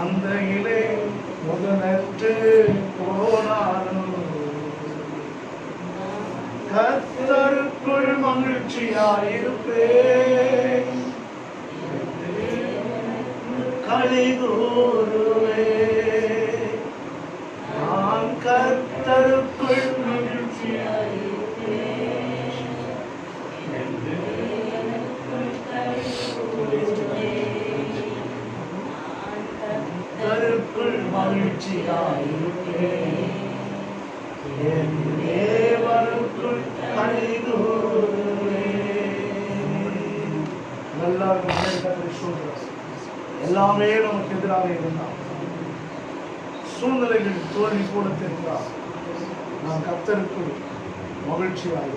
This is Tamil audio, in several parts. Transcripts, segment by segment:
மந்தையிலே முதலற்று போனாலும் கர்த்தருக்குள் மகிழ்ச்சியாயிருப்பேன், களி கூறுவேன். நான் கர்த்தருக்குள் மகிழ்ச்சியாயிருப்பேன், கர்த்தருக்குள் மகிழ்ச்சியாயிருப்பேன், என் தேவனுக்குள் களி கூறுவேன். எல்லாரும் எல்லாமே நமக்கு எதிராக இருந்தால், சூழ்நிலைகள் தோல்வி கூட தெரிந்தால், நான் கர்த்தருக்குள் மகிழ்ச்சியாக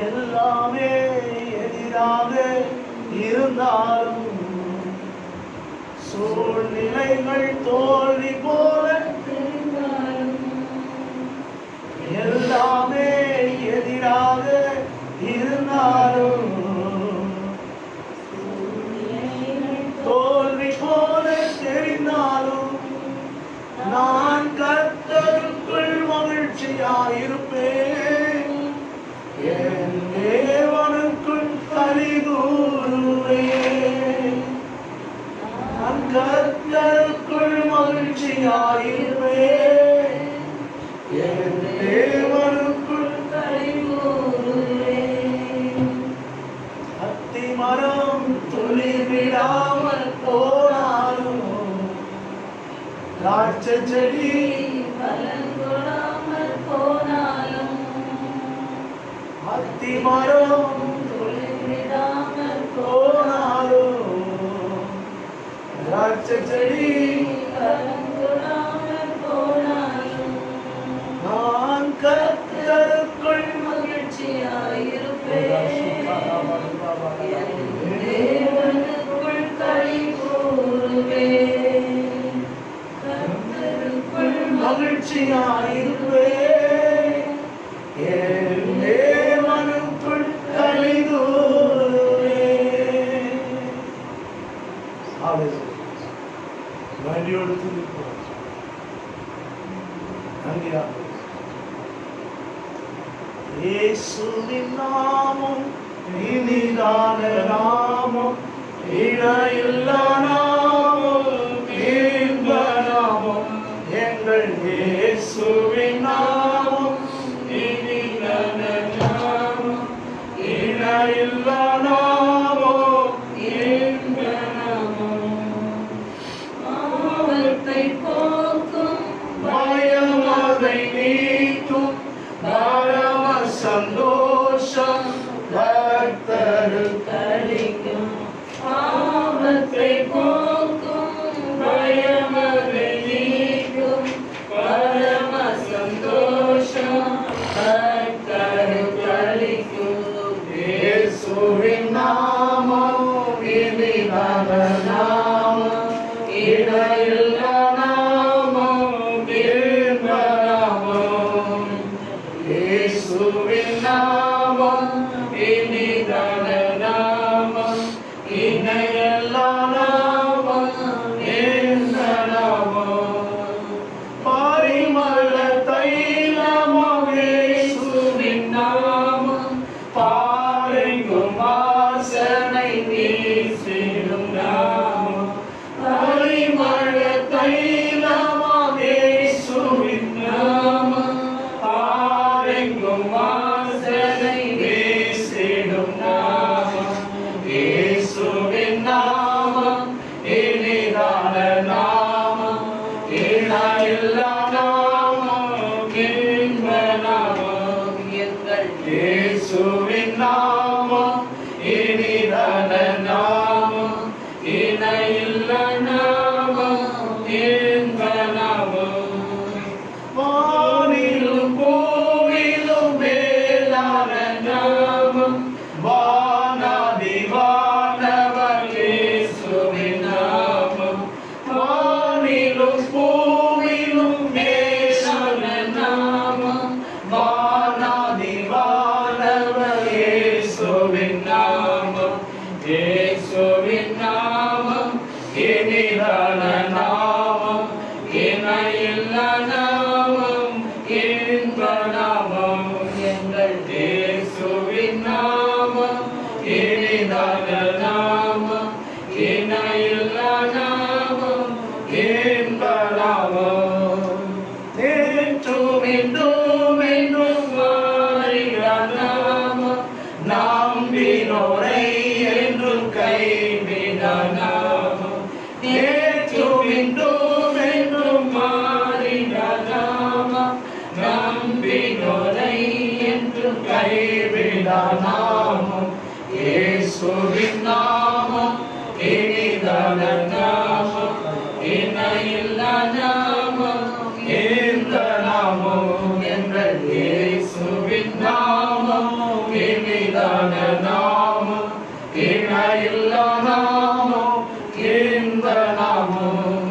எல்லாமே எதிராக இருந்தாலும், சூழ்நிலைகள் தோல்வி போல தெரிந்தாலும், எல்லாமே எதிராக இருந்தாலும், தோல்வி போல தெரிந்தாலும், நான் கர்த்தருக்குள் மகிழ்ச்சியாயிருப்பேன், என் தேவனுக்குள் களி கூறுவேன். நான் கர்த்தருக்குள் மகிழ்ச்சியாயிருப்பேன், என் தேவனுக்குள் களி கூறுவேன். அத்திமரம் துளிர் விடாமல் போனாலும், திராட்சை செடி பலன் கொடாமல் போனாலும், அத்திமரம் துளிர் விடாமல் போனாலும், திராட்சை செடி பலன் கொடாமல் போனாலும், நான் கர்த்தருக்குள் மகிழ்ச்சியாயிருப்பேன், தேவனுக்குள் களி கூறுவேன், கர்த்தருக்குள் மகிழ்ச்சியாயிருப்பேன், என் தேவனுக்குள் களி கூறுவேன். வண்டியோடு துதிப்போம். நன்றியா இயேசுவின் நாமம் இனிதான நாமம், இணையில்லா நாமம், இன்ப நாமம், எங்கள் இயேசுவின் நாமம் இனிதான நாமம், இணையில்லா நாமம், இன்ப நாமம். பாவத்தை போக்கும் பயமதை நீக்கும் பரம சந்தோஷம் கர்த்தருக்கு அளிக்கும். பாவத்தை போக்கும் பயமதை நீக்கும் பரம சந்தோஷம் கர்த்தருக்கு அளிக்கும். இயேசுவின் நாமம் இனிதான நாமம், இணையில்லா நாமம், இன்ப நாமம். இயேசுவின் நாமம் இனிதான நாமம், இணையில்லா நாமம், இன்ப நாமம். பரிமள தைலமாம் இயேசுவின் நாமம், பாரெங்கும் வாசனை வீசிடும் நாமம். பரிமள தைலமாம் இயேசுவின் நாமம், பாரெங்கும் வாசனை வீசிடும் நாமம். இயேசுவின் நாமம் இனிதான நாமம், இணையில்லா நாமம், இன்ப நாமம். எங்கள் இயேசுவின் நாமம் இனிதான நாமம், இணையில்லா நாமம், இன்ப நாமம். வானிலும் பூவிலும் மேலான நாமம், வானாதி வானவர் இயேசுவின் நாமம். வானிலும் பூவிலும் மேலான நாமம், வானாதி வானவர் இயேசுவின் நாமம். இயேசுவின் இனிதான நாமம், இணையில்லா நாமம், இன்ப நாமம். நேற்றும் இன்றும் என்றும் மாறிட நாமம், நம்பினோரை என்றும் கைவிட நாமம். நேற்றும் இன்றும் என்றும் மாறிட நாமம், நம்பினோரை என்றும் கைவிட நாமம். இயேசுவின் நாமம் இனிதான நாமம், இணையில்லா நாமம், இந்த நாமம் எங்கள் இயேசுவின் நாமம் இனிதான நாமம், இணையில்லா நாமம், இந்த நாமம்.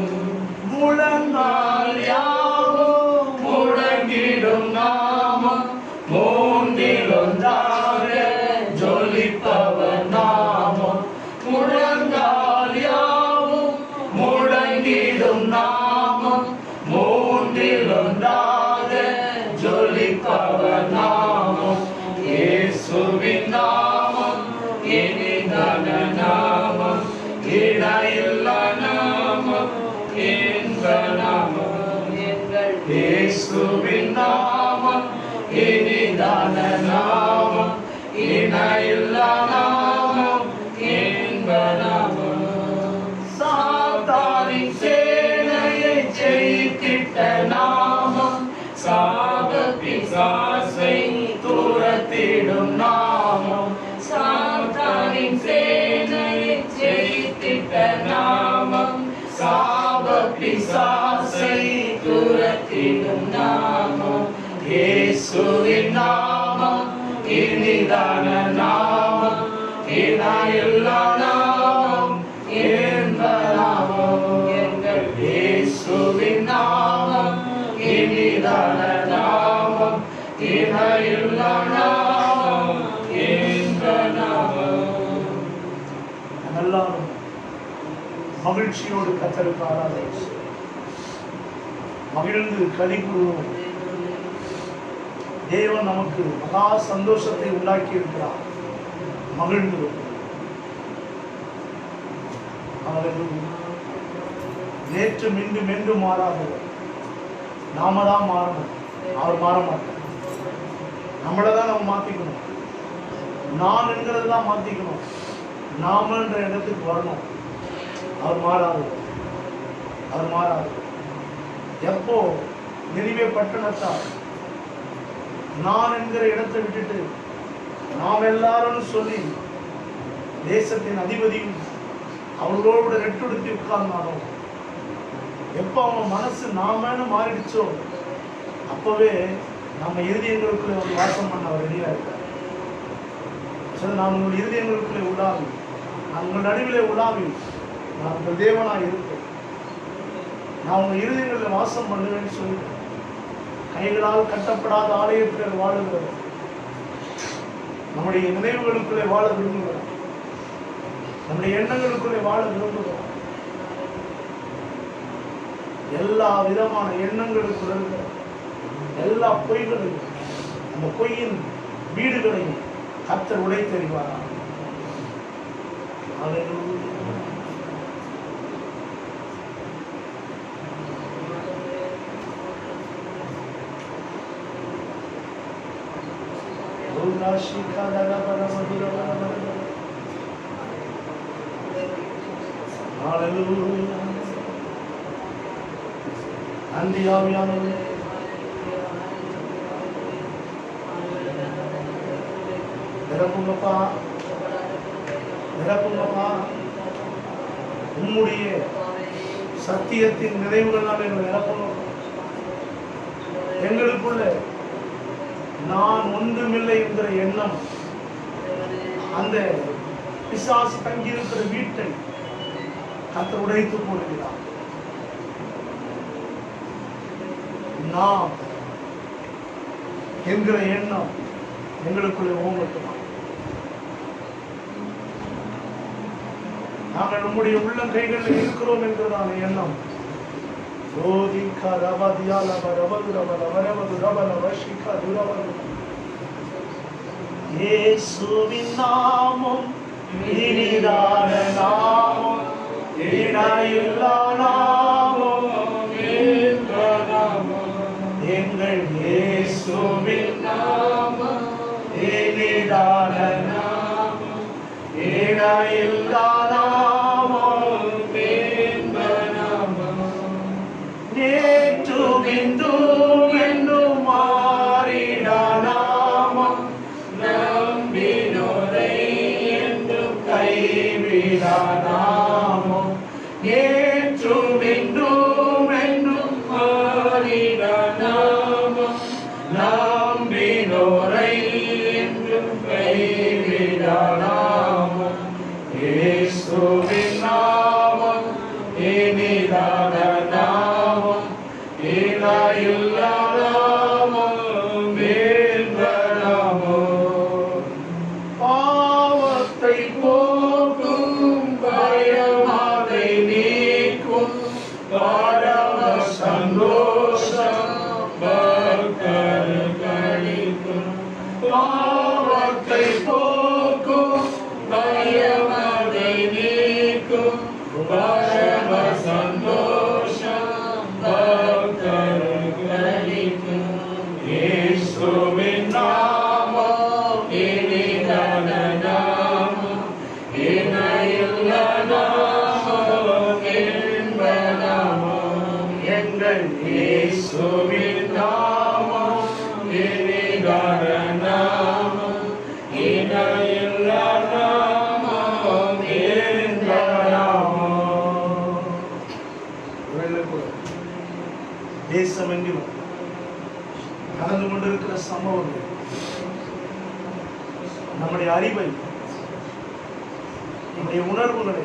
முழங்கால் யாவும் முழங்கிடும் நாமம், மூன்றில் ஒன்றாக ஜொலிப்பவர் நாமம். முழங்கால் யாவும் முழங்கிடும் நாமம், மூன்றில் ஒன்றாக ஜொலிப்பவர் நாமம். இயேசுவின் நாமம் இனிதான நாமம், இணையில்லா நாமம், இன்ப நாமம். இயேசுவின் நாமம் இனிதான நாமம், இணையில்லா நாமம், இன்ப நாமம். சாத்தானின் சேனையை ஜெயித்திட்ட நாமம், சாப பிசாசை துரத்திடும் நாமம். சாத்தானின் சேனையை ஜெயித்திட்ட நாமம், சாப பிசாசை துரத்திடும் நாமம். இயேசுவின் நாமம் இனிதான நாமம், இணையில்லா நாமம், இன்ப நாமம். எங்கள் இயேசுவின் நாமம் இனிதான நாமம், இணையில்லா நாமம், இன்ப நாமம். எல்லாரும் மகிழ்ச்சியோடு கர்த்தருக்கு ஆராதனை மகிழ்ந்து களி கூறுவோம். தேவன் நமக்கு மகா சந்தோஷத்தை உண்டாக்கி இருக்கிறார். மகிழ்ந்து நேற்று மீண்டும் என்று மாறாதவர். நாம தான் மாறணும், அவர் மாற மாட்டார். நம்மளதான் நம்ம மாத்திக்கணும். நான் என்கிறதெல்லாம் மாத்திக்கணும். நாமன்ற இடத்துக்கு வரணும். அவர் மாறாது, அவர் மாறாது. எப்போ நினைவே பட்டணத்தார் நான் என்கிற இடத்தை விட்டுட்டு நாம் எல்லாரும் சொல்லி தேசத்தின் அதிபதியும் அவர்களோடு ரெட்டுடுத்தி உட்கார்ந்தானோ, எப்போ அவங்க மனசு நாமன்னு மாறிடுச்சோ அப்பவே நம்ம இருதயங்களுக்குள்ளே ஒரு வாசம் பண்ண அவர் ரெடியா இருக்கார். நான் உங்கள் இருதயங்களுக்குள்ளே உள்ளாவி, நான் உங்கள் நடுவிலே உள்ளாவி, நான் உங்கள் தேவனாய் இருப்பேன், நான் உங்கள் இருதயங்களில் வாசம் பண்ணுவேன்னு சொல்லிட்டு கைகளால் கட்டப்படாத ஆலயத்தில் வாழுகிறது. நம்முடைய நினைவுகளுக்குள்ளே வாழ விரும்புகிறோம், நம்முடைய எண்ணங்களுக்குள்ளே வாழ விரும்புகிறோம். எல்லா விதமான எண்ணங்களுக்குள்ள இருக்கிற எல்லா பொய்களையும், அந்த பொய்யின் வீடுகளையும் கர்த்தர் உடை தெரிவாரா. அன்றியாவியானவரே, நிரப்புங்கப்பா, நிரப்புங்கப்பா. உம்முடைய சத்தியத்தின் நினைவுகளால் எங்களை நிரப்பணும். எங்களுக்குள்ள நான் ஒன்றுமில்லை என்கிற எண்ணம், அந்த பிசாசு தங்கியிருக்கிற வீட்டை கர்த்தர் உடைத்து போடுகிறார். நாம் என்கிற எண்ணம் எங்களுக்குள்ளே ஓங்கட்டுமா. நாங்கள் நம்முடைய உள்ளங்கைகளில் இருக்கிறோம் என்கிறதான எண்ணம் இயேசுவின் நாமம் இனிதான நாமம், இணையில்லா நாமம், இன்ப நாமம். எங்கள் இயேசுவின் நாமம் இனிதான நாமம், இணையில்லா நாமம், இன்ப நாமம். நேற்றும் இன்றும் என்றும் மாறிடா நாமம், நம்பினோரை என்றும் கைவிடா நாமம். நேற்றும் இன்றும் என்றும் மாறிடா நாமம், நம்பினோரை என்றும் கைவிடா நாமம். இயேசுவின் நாமம் இனிதான நாமம், இணையில்லா நாமம், இன்ப நாமம். பாவத்தை போக்கும் பயமாதை நீக்கும் பரம சந்தோஷம் பக்தர்களுக்கும். பாவத்தை போக்கும் பயமாதை நீக்கும் பரம சந்தோஷம் பக்தர்களுக்கும். இயேசுவின் நாமம் இனிதான நாமம், இணையில்லா நாமம், இன்ப நாமம். எங்கள் இயேசுவின் நாமம் இனிதான நாமம், இணையில்லா நாமம், இன்ப நாமம். தேசமெங்கிலும் நடந்து கொண்டிருக்கிற சம்பவங்கள் நம்முடைய அறிவை, நம்முடைய உணர்வுகளை,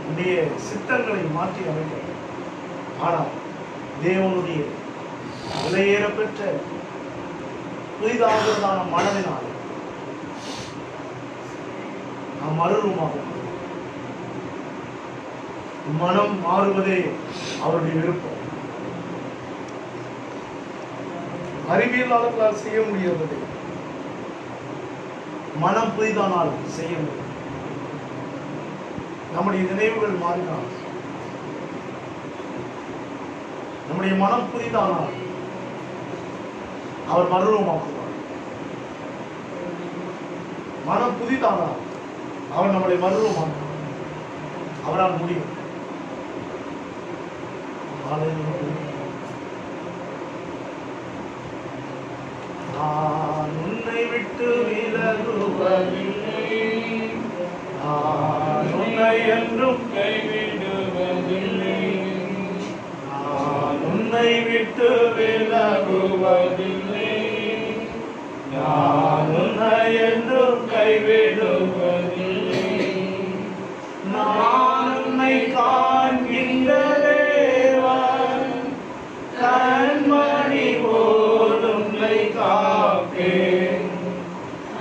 நம்முடைய சித்தங்களை மாற்றி அமைக்கும். ஆனால் தேவனுடைய விலையேறப்பெற்ற புதிதாகிறதான மனதினால் நாம் மறுரூபமாகும். மனம் மாறுவதே அவருடைய விருப்பம். அறிவியலாளர்களால் செய்ய முடியாது, மனம் புதிதானால் செய்ய முடியும். நம்முடைய நினைவுகள் மாறினால், நம்முடைய மனம் புதிதானால் அவர் மறுரூபமாக்குவார். மனம் புதிதானால் அவர் நம்மளை மறுரூபமாக்குவார். அவரால் முடியும். நான் உன்னை விட்டு விலகுவதில்லை, நான் உன்னை என்றும் கைவிடுவதில்லை, நான் உன்னை விட்டு விலகுவதில்லை, நான் உன்னை என்றும் கைவிடுவதில்லை. நான் உன்னை காண்கின்ற தேவன், கண்மணி போல் உன்னை காப்பேன்.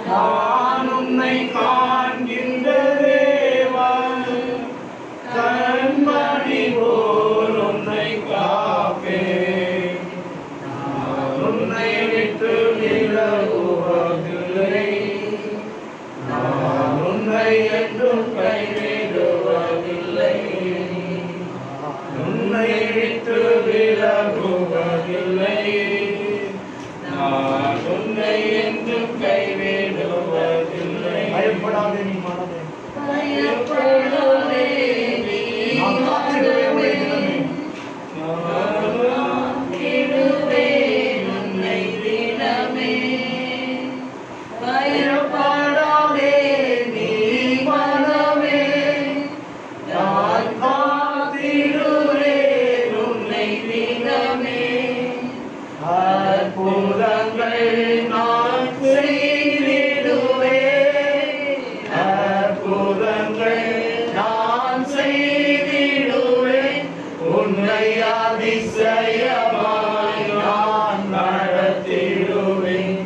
நான் உன்னை காண்கின்ற தேவன், கண்மணி போல் உன்னை காப்பேன். நான் உன்னை விட்டு விலகுவதில்லை, நான் உன்னை என்றும் கைவிடுவதில்லை, உன்னை விட்டு விலகுவதில்லை, நான் உன்னை என்றும் கைவிடுவதில்லை. பயப்படாதே நீ மனமே, பயப்படாதே நீ நான் காத்திடுவேன் உன்னை தினமே. காத்திடுவேன் உன்னை தினமே. பயப்படாதே நீ மனமே, நான் காத்திடுவேன் உன்னை தினமே. அற்புதங்கள் நான் செய்திடுவேன், அற்புதங்கள் நான் செய்திடுவேன். உன்னை அதிசயமாய் நான் நடத்திடுவேன்,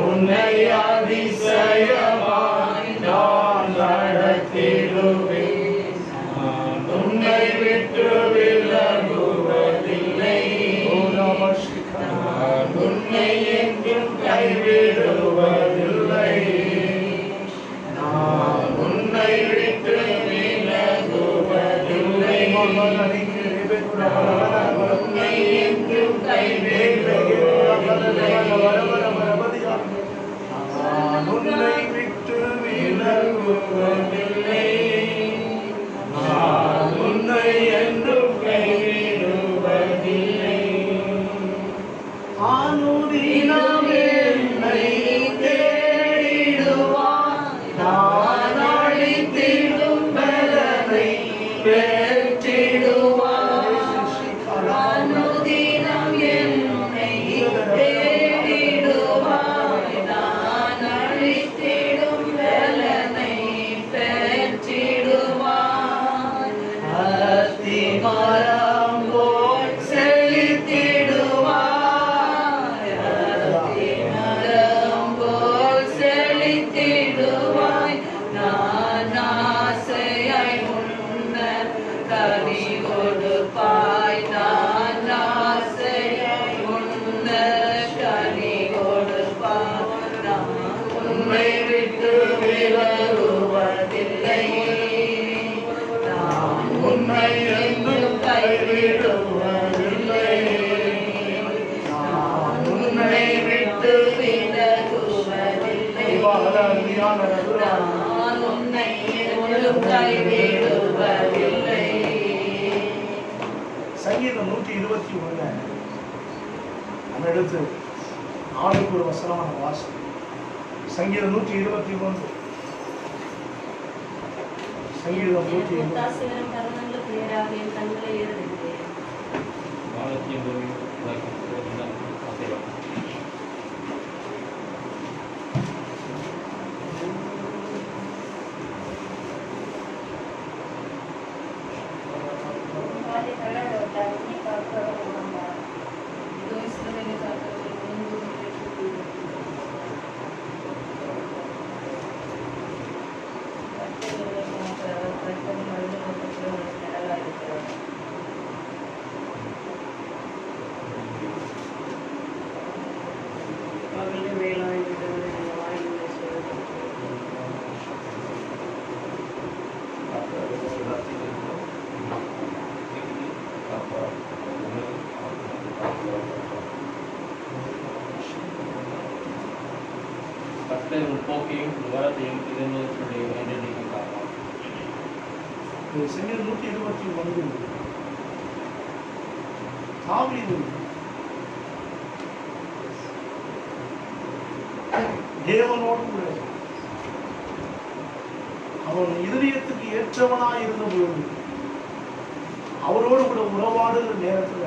உன்னை அதிசயமாய் நான் நடத்திடுவேன். நான் உன்னை விட்டு விலகுவதில்லை, நான் உன்னை என்றும் கைவிடுவதில்லை. உன்னை ஒருவரும் கைவிடுவதில்லை. சங்கீதம் 121 நம்ம எடுத்து ஆளுக்கு ஒரு வசனமான வாசம். சங்கீதம் 121. சங்கீதம் 121. போக்கையும் விவரத்தையும் இதனுடைய என்று நீங்கள் காணலாம். சங்கீதம் 121 தாவீது தேவனோடு கூட அவன் இருதயத்துக்கு ஏற்றவனாய் இருந்த பொழுது அவரோடு கூட உறவாடுகிற நேரத்துல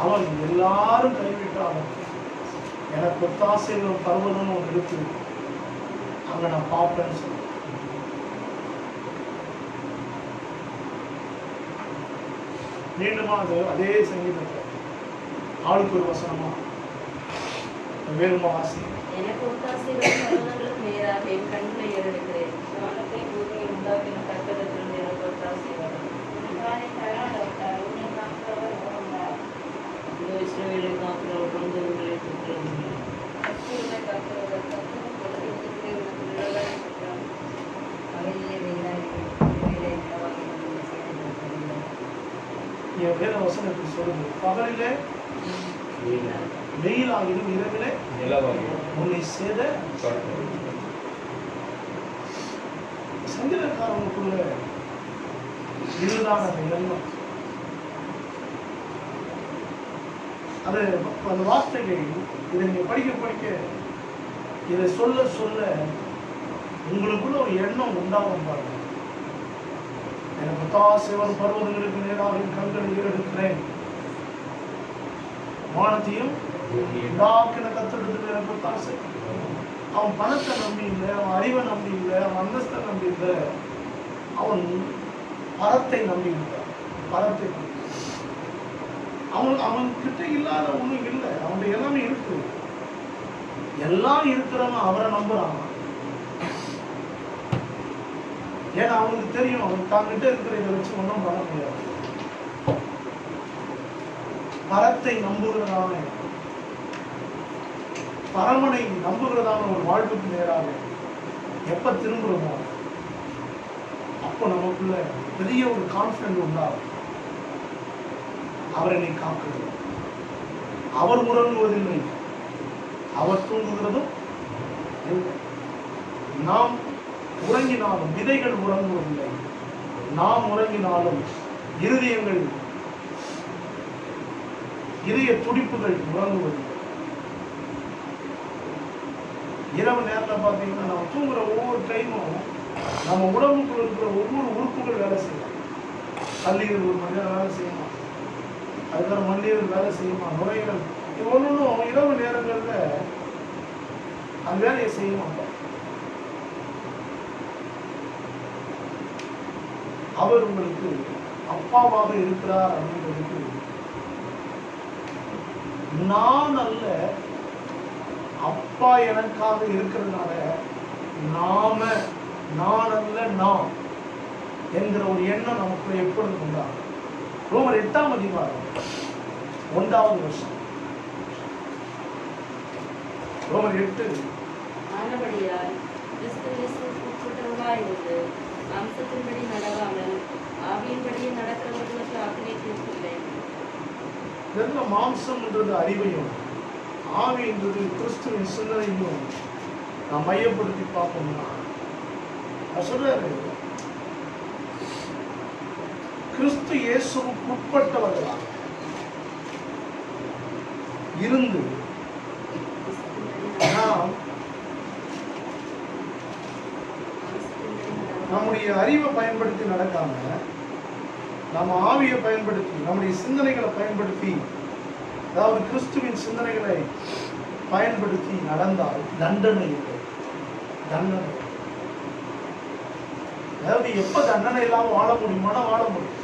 அவன் எல்லாரும் கைவிட்டாலும் எனக்கு ஒத்தாசைகளும் பர்வதம் ஒன்று இருக்கு, அங்க நான் பார்ப்பேன்னு சொல்ல. மீண்டுமா அதே சங்கீதத்தை ஆளுக்கு ஒரு வசனமா வேறுமா வாசி. எனக்கு ஒத்தாசைகளும் பர்வதங்களுக்கு நேராக என் கண்களை ஏறெடுக்கிறேன். வானத்தை பூமியை உண்டாக்கின கட்டடத்திலிருந்து எனக்கு ஒத்தாசை வரும். இஸ்ரவேலை காக்கிறவர் குழந்தைகளை என் வேத வசனம் எப்படி சொல்லுது? பகலிலே வெயிலாகிடும், இரவிலே உன்னை சேத. சங்கீதக்காரனுக்குள்ள இதுதான் அந்த எண்ணம். அது அந்த வார்த்தைகள் இதை நீங்க படிக்க படிக்க இதை சொல்ல சொல்ல உங்களுக்குள்ள ஒரு எண்ணம் உண்டாகும் பாருங்க. எனக்கு தாசேவன் பருவதங்களுக்கு நேராக கண்களை ஏறெடுக்கிறேன், வானத்தையும் உண்டாக்கின கத்தெடுத்து எனக்கு தாசை. அவன் பணத்தை நம்பி இல்லை, அவன் அறிவை நம்பி இல்லை, அவன் அந்தஸ்தை நம்பி இல்லை, அவன் பரத்தை நம்பி இருந்தான். பரத்தை அவன் கிட்ட இல்லாத ஒண்ணும் இல்லை, அவனுடைய எல்லாமே இருக்கு. எல்லாம் இருக்கிறவன் அவரை நம்புறான். ஏன்னா அவனுக்கு தெரியும் அவன் தாங்கிட்ட இருக்கிற இதை வச்சு ஒன்றும் பண்ண முடியாது. பரத்தை நம்புகிறதான, பரமனை நம்புகிறதான ஒரு வாழ்வுக்கு நேராக எப்ப திரும்புறோமோ அப்போ நமக்குள்ள பெரிய ஒரு கான்பிடன்ட் உண்டாகும். அவர் என்னை காக்கிறது, அவர் உறங்குவதில்லை, அவர் தூங்குகிறதும் இல்லை. நாம் உறங்கினாலும் விதைகள் உறங்குவதில்லை, நாம் உறங்கினாலும் இருதயங்கள், இதய துடிப்புகள் உறங்குவதில்லை. இரவு நேரத்தில் பார்த்தீங்கன்னா நம்ம தூங்குற ஒவ்வொரு டைமும் நம்ம உடம்புக்குள்ள இருக்கிற ஒவ்வொரு உறுப்புகள் வேலை செய்யும். கல்லீரல் ஒரு மணி நேரம் வேலை செய்யணும், அதுக்கப்புறம் மண்ணீரல் வேலை செய்யுமா, நுரையீரல், இது ஒன்றும் இரவு நேரங்களில் அந்த வேலையை செய்ய மாட்டோம். அவர் உங்களுக்கு அப்பாவாக இருக்கிறார் அப்படின்றதுக்கு நான் அல்ல, அப்பா எனக்காக இருக்கிறதுனால நாம, நான் அல்ல நாம் என்கிற ஒரு எண்ணம் நமக்கு எப்பொழுது உண்டாகும். ரோமர் 8ஆம் அதிகாரம் 1வது வருஷம். ரோமர் 8. ஆனபடியால் கிறிஸ்துவுக்குள் உட்பட்டவர்களாயிருந்து மாம்சத்தின்படி நடவாமல் ஆவியின்படியே நடக்கிறவர்களுக்கு ஆக்கினை தீர்ப்பில்லை. மாம்சம்ன்றது அறிவையும், ஆவின்றது கிறிஸ்துவின் சிந்தனையும் நான் மையப்படுத்தி பார்ப்போம்னா சொல்றாரு, கிறிஸ்து இயேசுவுக்கு உட்பட்டவர்களா இருந்து நாம் நம்முடைய அறிவை பயன்படுத்தி நடக்காம, நம்ம ஆவியை பயன்படுத்தி, நம்முடைய சிந்தனைகளை பயன்படுத்தி, அதாவது கிறிஸ்துவின் சிந்தனைகளை பயன்படுத்தி நடந்தால் தண்டனை இல்லை. தண்டனை, அதாவது எப்ப தண்டனை இல்லாம வாழ முடியுமான வாழ முடியும்,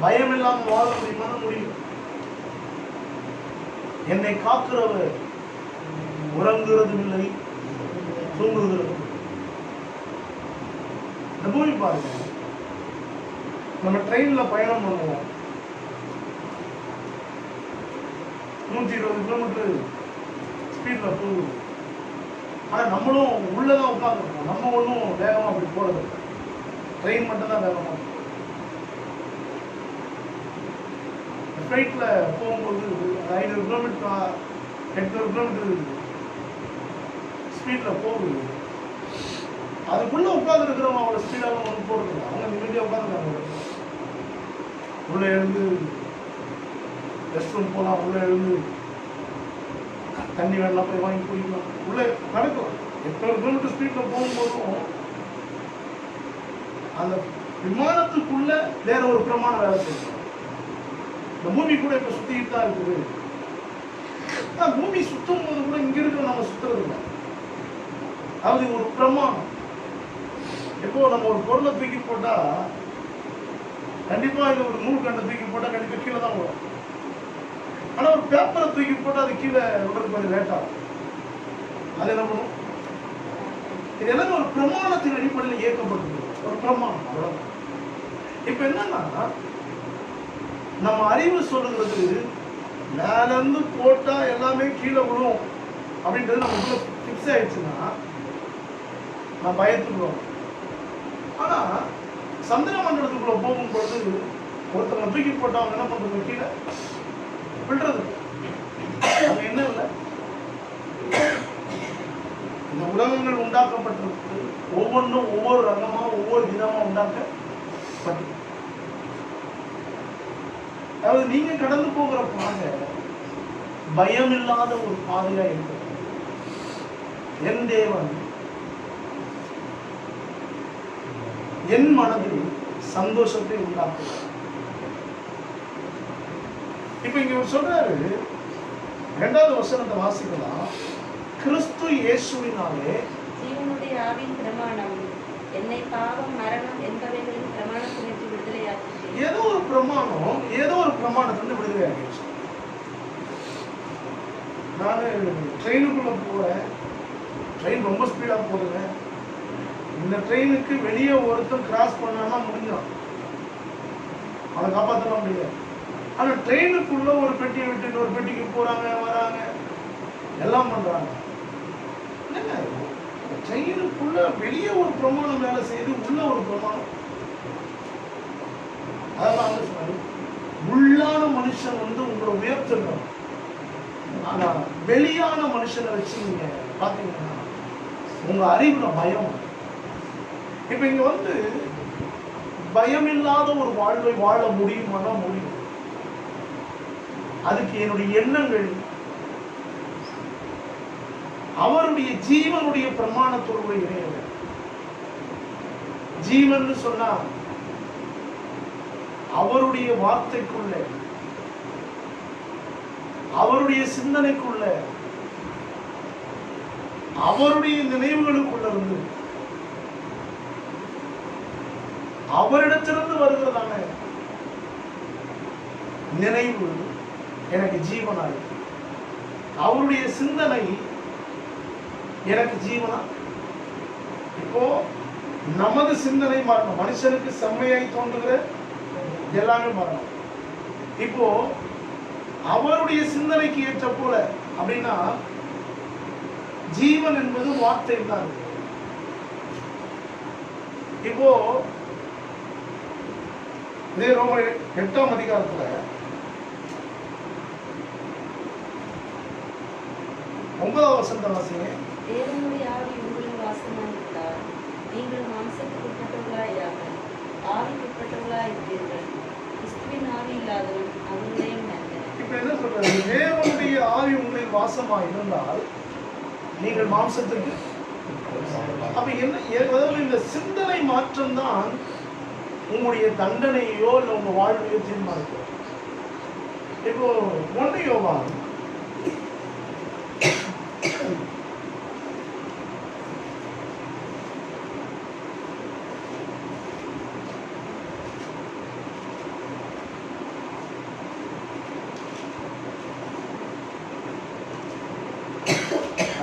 பயம் இல்லாம வாழ முடியுமான முடியும். என்னை காக்கிறவர் உறங்குறதும் இல்லை, தூங்குகிறதும். இந்த பூமி பாருங்க, நம்ம ட்ரெயின்ல பயணம் பண்ணுவோம், 120 கிலோமீட்டர் ஸ்பீட்ல போகுது. ஆனா நம்மளும் உள்ளதான் உட்காந்துருக்கோம், நம்ம ஒன்றும் வேகமா அப்படி போறது இல்லை. ட்ரெயின் மட்டும் தான் வேகமா இருக்கும். ஃப்ளைட்ல போகும்போது 500 கிலோமீட்டர் 800 கிலோமீட்டர் ஸ்பீட்ல போகுது. அதுக்குள்ள உட்கார்ந்து இருக்கிறவங்க அவ்வளோ ஸ்பீடாக ஒன்றும் போடுறது, அவங்க நிம்மதியாக உட்காந்துருக்காங்க. உள்ள எழுந்து ரெஸ்ட் ரூம் போகலாம், உள்ள எழுந்து தண்ணி வேணாம் போய் வாங்கி குடிக்கலாம், உள்ள நடக்கும். 800 கிலோமீட்டர் ஸ்பீட்ல போகும்போதும் அந்த விமானத்துக்குள்ள வேற ஒரு பிரமாணம் வேலை செய்யும். இந்த பூமி கூட இப்ப சுத்திட்டு தான் இருக்குது. பூமி சுத்தும் போது கூட இங்க இருக்கிற நம்ம சுத்துறது இல்லை. அது ஒரு பிரமாணம். இப்போ நம்ம ஒரு பொருளை தூக்கி போட்டா கண்டிப்பா இது ஒரு நூற்கண்டை தூக்கி போட்டா கண்டிப்பா கீழே தான் வரும். ஆனா ஒரு பேப்பரை தூக்கி போட்டா அது கீழே விடுறது கொஞ்சம் லேட் ஆகும். அது என்ன பண்ணும்? இது எல்லாமே ஒரு பிரமாணத்தின் அடிப்படையில் இயக்கப்பட்டது, ஒரு பிரமாணம். அவ்வளவுதான். இப்ப என்னன்னா, நம்ம அறிவு சொல்லுகிறது மேல இருந்து போட்டா எல்லாமே கீழே விழும் அப்படின்றது நமக்குள்ள பிக்ஸ் ஆயிடுச்சுன்னா நான் பயத்துக்குள்ளோம். ஆனா சந்திர மண்டலத்துக்குள்ள போகும்பொழுது ஒருத்தவங்க தூக்கி போட்டா அவங்க என்ன பண்றது? கீழே விழுறது. அங்க என்ன இல்லை, இந்த உலகங்கள் உண்டாக்கப்பட்டிருக்கு, ஒவ்வொன்றும் ஒவ்வொரு ரகமா ஒவ்வொரு விதமா உண்டாக்கப்பட்டு, அதாவது நீங்க கடந்து போகிற பாதை பயம் இல்லாத ஒரு பாதையா இருக்கு. என் தேவன் என் மனதில் சந்தோஷத்தை உண்டாக்குவார். இப்ப இங்க சொல்றாரு, 2வது வசனத்தை வாசிக்கலாம். கிறிஸ்து இயேசுவினாலே ஜீவனுடைய ஆவியின் பிரமாணம் என்னை பாவம் மரணம் என்பவைகளின் பிரமாணத்திற்கு விடுதலையாக்கி. ஏதோ ஒரு பிரமாணம், ஏதோ ஒரு பிரமாணத்திலிருந்து விடுதலை ஆகிடுச்சு. நான் ட்ரெயினுக்குள்ள போறேன், ட்ரெயின் ரொம்ப ஸ்பீடா போகுதுங்க. இந்த ட்ரெயினுக்கு வெளியே ஒருத்தர் கிராஸ் பண்ணான்னா முடிஞ்சான், அவனை காப்பாற்றலாம் முடியாது. ஆனா ட்ரெயினுக்குள்ள ஒரு பெட்டியை விட்டு இன்னொரு பெட்டிக்கு போறாங்க, வராங்க, எல்லாம் பண்றாங்க. ட்ரெயினுக்குள்ள வெளியே ஒரு பிரமாணம் வேலை செய்யுது, உள்ள ஒரு பிரமாணம். அதெல்லாம் சொன்னாரு, உள்ளான மனுஷன் உங்களை உயர்த்தணும். ஆனா வெளியான மனுஷனை வச்சு நீங்க பாத்தீங்கன்னா உங்க அறிவுல பயம். இப்ப இங்க பயம் இல்லாத ஒரு வாழ்வை வாழ முடியுமானா முடியும். அதுக்கு என்னுடைய எண்ணங்கள் அவருடைய ஜீவனுடைய பிரமாணத்தோடு இணைய. ஜீவன் சொன்னா அவருடைய வார்த்தைக்குள்ள, அவருடைய சிந்தனைக்குள்ள, அவருடைய நினைவுகளுக்குள்ள இருந்து அவரிடத்திலிருந்து வருகிறதான நினைவு எனக்கு ஜீவனா இருக்கு. அவருடைய சிந்தனை எனக்கு ஜீவனா. இப்போ நமது சிந்தனை மாறணும். மனுஷனுக்கு செம்மையாய் தோன்றுகிற எல்லாமே மாறணும். இப்போ அவருடைய சிந்தனைக்கு ஏற்ற போல அப்படின்னா ஜீவன் என்பது வார்த்தை தான். இப்போ இதே ரோமர் 8ஆம் அதிகாரத்துல 9வது வசனத்தை வாசிங்க. தேவனுடைய ஆவி உங்களில் வாசமாயிருந்தால் நீங்கள் மாம்சத்துக்கு உட்பட்டவர்களாயிராமல் ஆவிக்கு உட்பட்டவர்களாயிருப்பீர்கள். கிறிஸ்துவின் ஆவி இல்லாதவன் அவனுடைய நன்மை. இப்ப என்ன சொல்றாரு? தேவனுடைய ஆவி உங்களில் வாசமா இருந்தால் நீங்கள் மாம்சத்துக்கு. அப்ப என்ன, அதாவது இந்த சிந்தனை மாற்றம் தான் உங்களுடைய தண்டனையோ இல்லை உங்க வாழ்வையோ தீர்மானிக்கும். இப்போ 1 யோவான்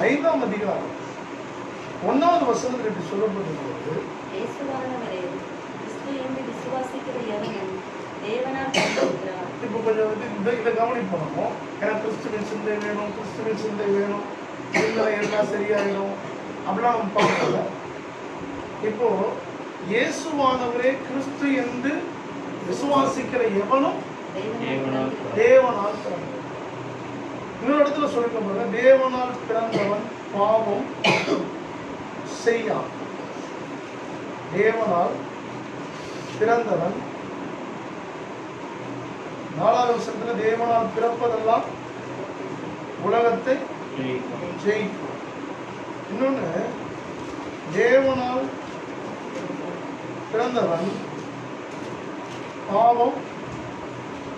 5ஆம் அதிகாரம் 1வது வசனத்தில் இப்படி சொல்லப்பட்டிருக்கிறது. இயேசுவானவரே, கிறிஸ்து என்று விசுவாசிக்கிற எவனும் தேவனால் பிறந்திருக்கிறான். இப்போ கொஞ்சம் இதை கவனிப்போம். எனக்கு கிறிஸ்துவின் சிந்தை வேணும், கிறிஸ்துவின் சிந்தை வேணும், சிந்தனை எல்லாம் சரியாயிடும் அப்படிலாம் நம்ம பார்க்கல. இப்போ இயேசுவானவரே கிறிஸ்து என்று விசுவாசிக்கிற எவனும் தேவனால் பிறந்தவன். இன்னொரு இடத்துல சொல்லிக்க தேவனால் பிறந்தவன் பாவம் செய்யான். தேவனால் பிறந்தவன் 4வது வசனத்துல தேவனால் பிறப்பதெல்லாம் உலகத்தை ஜெயிக்கும். இன்னொன்னு தேவனால் பிறந்தவன் பாவம்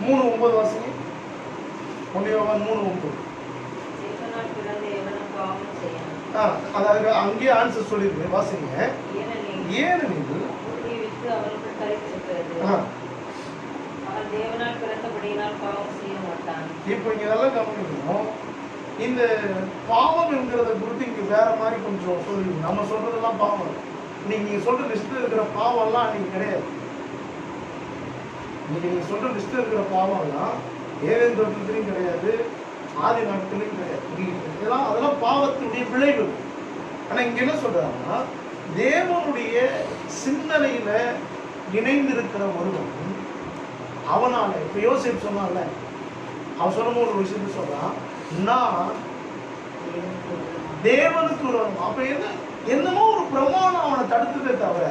3:9 வாசிங்க. 1 யோவான் 3:9. தேவனால் பிறந்த எவனும் பாவம் செய்யான். அதாவது அங்கேயே ஆன்சர் சொல்லிருக்கு, வாசிங்க. ஏனெனில் பூமியை விட்டு அவனுக்கு கரைத்திருக்கிறது. அவன் தேவனால் பிறந்தபடியினால் பாவம் செய்ய மாட்டான். இப்போ இங்க இதெல்லாம் கவனிக்கணும். இந்த பாவம் என்கிறத குறித்து இங்க வேற மாதிரி கொஞ்சம் சொல்லி, நம்ம சொல்றதெல்லாம் பாவம். நீங்க சொல்ற லிஸ்ட்ல இருக்கிற பாவம் எல்லாம் நீங்க கிடையாது. நீங்க சொல்ற லிஸ்ட்ல இருக்கிற பாவம் எல்லாம் ஏதேன் தோட்டத்திலையும் கிடையாது, ஆதி நாட்களையும் கிடையாது. இதெல்லாம் அதெல்லாம் பாவத்தினுடைய விளைவு. ஆனா இங்க என்ன சொல்றாங்கன்னா, தேவனுடைய சிந்தனையில இணைந்திருக்கிற ஒருவன் அவனால, இப்ப யோசிப்பு சொன்னால, அவன் சொல்லும் ஒரு விஷயத்த சொல்றான், நான் தேவனுக்கு ஒரு. அப்ப என்ன, என்னமோ ஒரு பிரமாணம் அவனை தடுத்ததே தவிர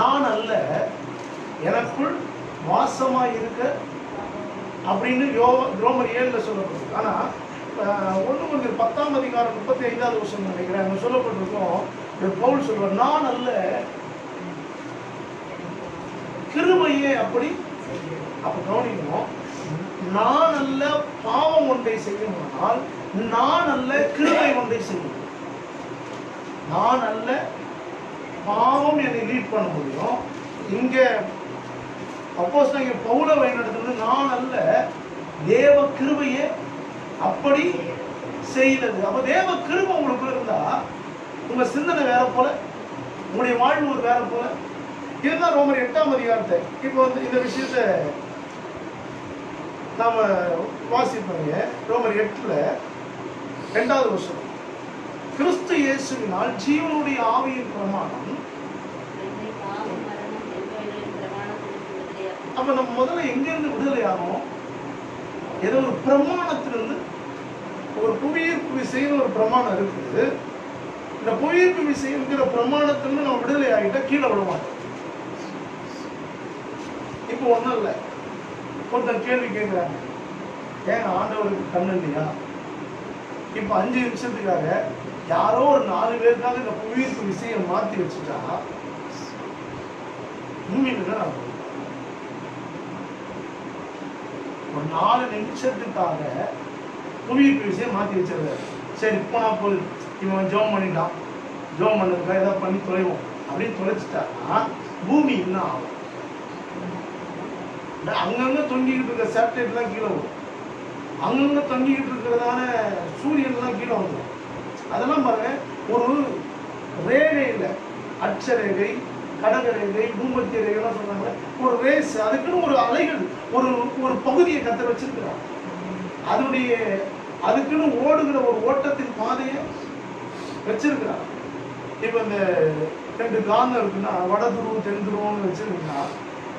நான் அல்ல, எனக்குள் வாசமா இருக்க அப்படின்னு ரோமர் 7 சொல்லப்பட்டிருக்கு. ஆனா 1 10ஆம் அதிகாரம் 35வது வசனம் நினைக்கிறேன், அங்க சொல்லப்பட்டிருக்கோம். பவுல் சொல்வார், நான் அல்ல, கிருபையே அப்படி. அப்ப கவனிக்கணும், நான் அல்ல பாவம் ஒன்றை செய்யுமானால் நான் அல்ல கிருபை ஒன்றை செய்யும். நான் அல்ல பாவம் என்னை லீட் பண்ண முடியும். இங்க அப்போஸ்தலனாகிய பவுலை வழிநடத்துறது நான் அல்ல, தேவ கிருபையே அப்படி செய்தது. அப்ப தேவ கிருபை உங்களுக்குள்ள இருந்தா உங்க சிந்தனை வேற போல, உங்களுடைய வாழ்வு ஒரு வேற போல. இதுதான் ரோமர் 8ஆம் அதிகாரத்தை. இப்போ இந்த விஷயத்தை நாம வாசிப்போங்க. ரோமர் 8ல 2வது வசனம், கிறிஸ்து இயேசுவினால் ஜீவனுடைய ஆவியின் பிரமாணம். அப்ப நம்ம முதல்ல எங்க இருந்து விடுதலை ஆகும்? ஏதோ ஒரு பிரமாணத்திலிருந்து. ஒரு புவியீர்ப்பு விசைன்னு ஒரு பிரமாணம் இருக்குது. இந்த புவியீர்ப்பு விசைங்கிற பிரமாணத்திலிருந்து நம்ம விடுதலை ஆகிட்டா கீழே விட மாட்டோம். இப்போ ஒன்றும் இல்லை, ஒருத்தர் கேள்வி கேட்குறாங்க, ஏங்க ஆண்டவருக்கு கண்ணு இல்லையா? இப்போ 5 நிமிஷத்துக்காக யாரோ ஒரு 4 பேருக்காக இந்த புவியீர்ப்பு விசையை மாற்றி வச்சுட்டா பூமியில் என்ன ஆகும்? ஒரு 4 நிமிஷத்துக்காக புவியீர்ப்பு விசையை மாற்றி வச்சிருக்காரு. சரி, இப்போ நான் போய் இவன் ஜோம் பண்ணிட்டான், ஜோம் பண்ணதுக்காக ஏதாவது பண்ணி தொலைவோம் அப்படின்னு தொலைச்சிட்டான்னா பூமி என்ன ஆகும்? அங்கங்க தொங்கிக்கிட்டு இருக்கிற சேட்டலைட்லாம் கீழே வரும், அங்கங்க தொங்கிக்கிட்டு இருக்கிறதான சூரியன்லாம் கீழே வந்துடும். அதெல்லாம் பாருங்க, ஒரு ரேகையில் அட்சரேகை, கடகரேகை, பூமத்திய ரேகைலாம் சொன்னாங்க. ஒரு ரேஸ், அதுக்குன்னு ஒரு அலைகள், ஒரு ஒரு பகுதியை கத்த வச்சிருக்கிறாங்க. அதனுடைய அதுக்குன்னு ஓடுகிற ஒரு ஓட்டத்தின் பாதையை வச்சிருக்கிறாங்க. இப்போ இந்த 2 காந்தம் இருக்குன்னா வட துருவம் தென் துருவம்னு வச்சிருக்கீங்கன்னா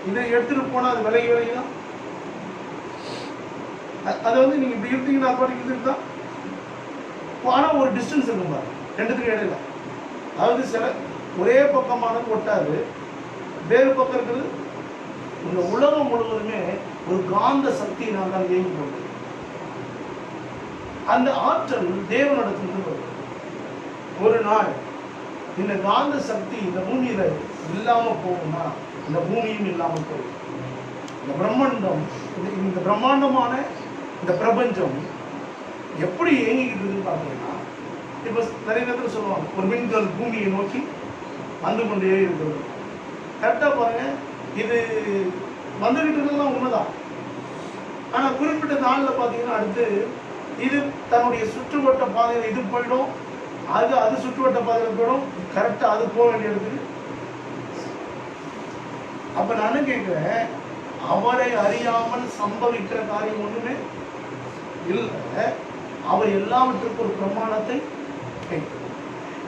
இதை எடுத்துட்டு போனா அது விலகிதான். அதை நீங்க இப்படி எடுத்தீங்கன்னா பாட்டுக்கு இருக்குதா? ஆனால் ஒரு டிஸ்டன்ஸ் இருக்கும் பாரு ரெண்டுத்துக்கும் இடையில. அதாவது சில ஒரே பக்கமானது ஒட்டாது, வேறு பக்கம் இருக்கிறது. இந்த உலகம் முழுவதுமே ஒரு காந்த சக்தியினால் தான் இயங்கி கொண்டு அந்த ஆற்றல் தேவனிடத்திலிருந்து வருது. ஒரு நாள் இந்த காந்த சக்தி இந்த பூமியில இல்லாம போகும்னா இந்த பூமியும் இல்லாமல் போகும். இந்த பிரம்மாண்டம், இந்த பிரம்மாண்டமான இந்த பிரபஞ்சம் எப்படி இயங்கிக்கிட்டு இருக்குன்னு பார்த்தீங்கன்னா, இப்போ நிறைய நேரத்தில் சொல்லுவாங்க ஒரு விண்கல் பூமியை நோக்கி வந்து கொண்டே இருக்கிறது. கரெக்டாக பாருங்க, இது வந்துகிட்டு இருக்கிறதுலாம் உண்மைதான். ஆனால் குறிப்பிட்ட நாளில் பார்த்தீங்கன்னா அடுத்து இது தன்னுடைய சுற்றுவட்ட பாதையில் இது போயிடும், அது சுற்றுவட்ட பாதையில் போயிடும், கரெக்டாக அது போக வேண்டிய இடத்துக்கு. அப்போ நான் கேட்குறேன், அவரை அறியாமல் சம்பவிக்கிற காரியம் ஒன்றுமே இல்லை. அவர் எல்லாவற்றுக்கும் ஒரு பிரமாணத்தை கேட்கிறார்.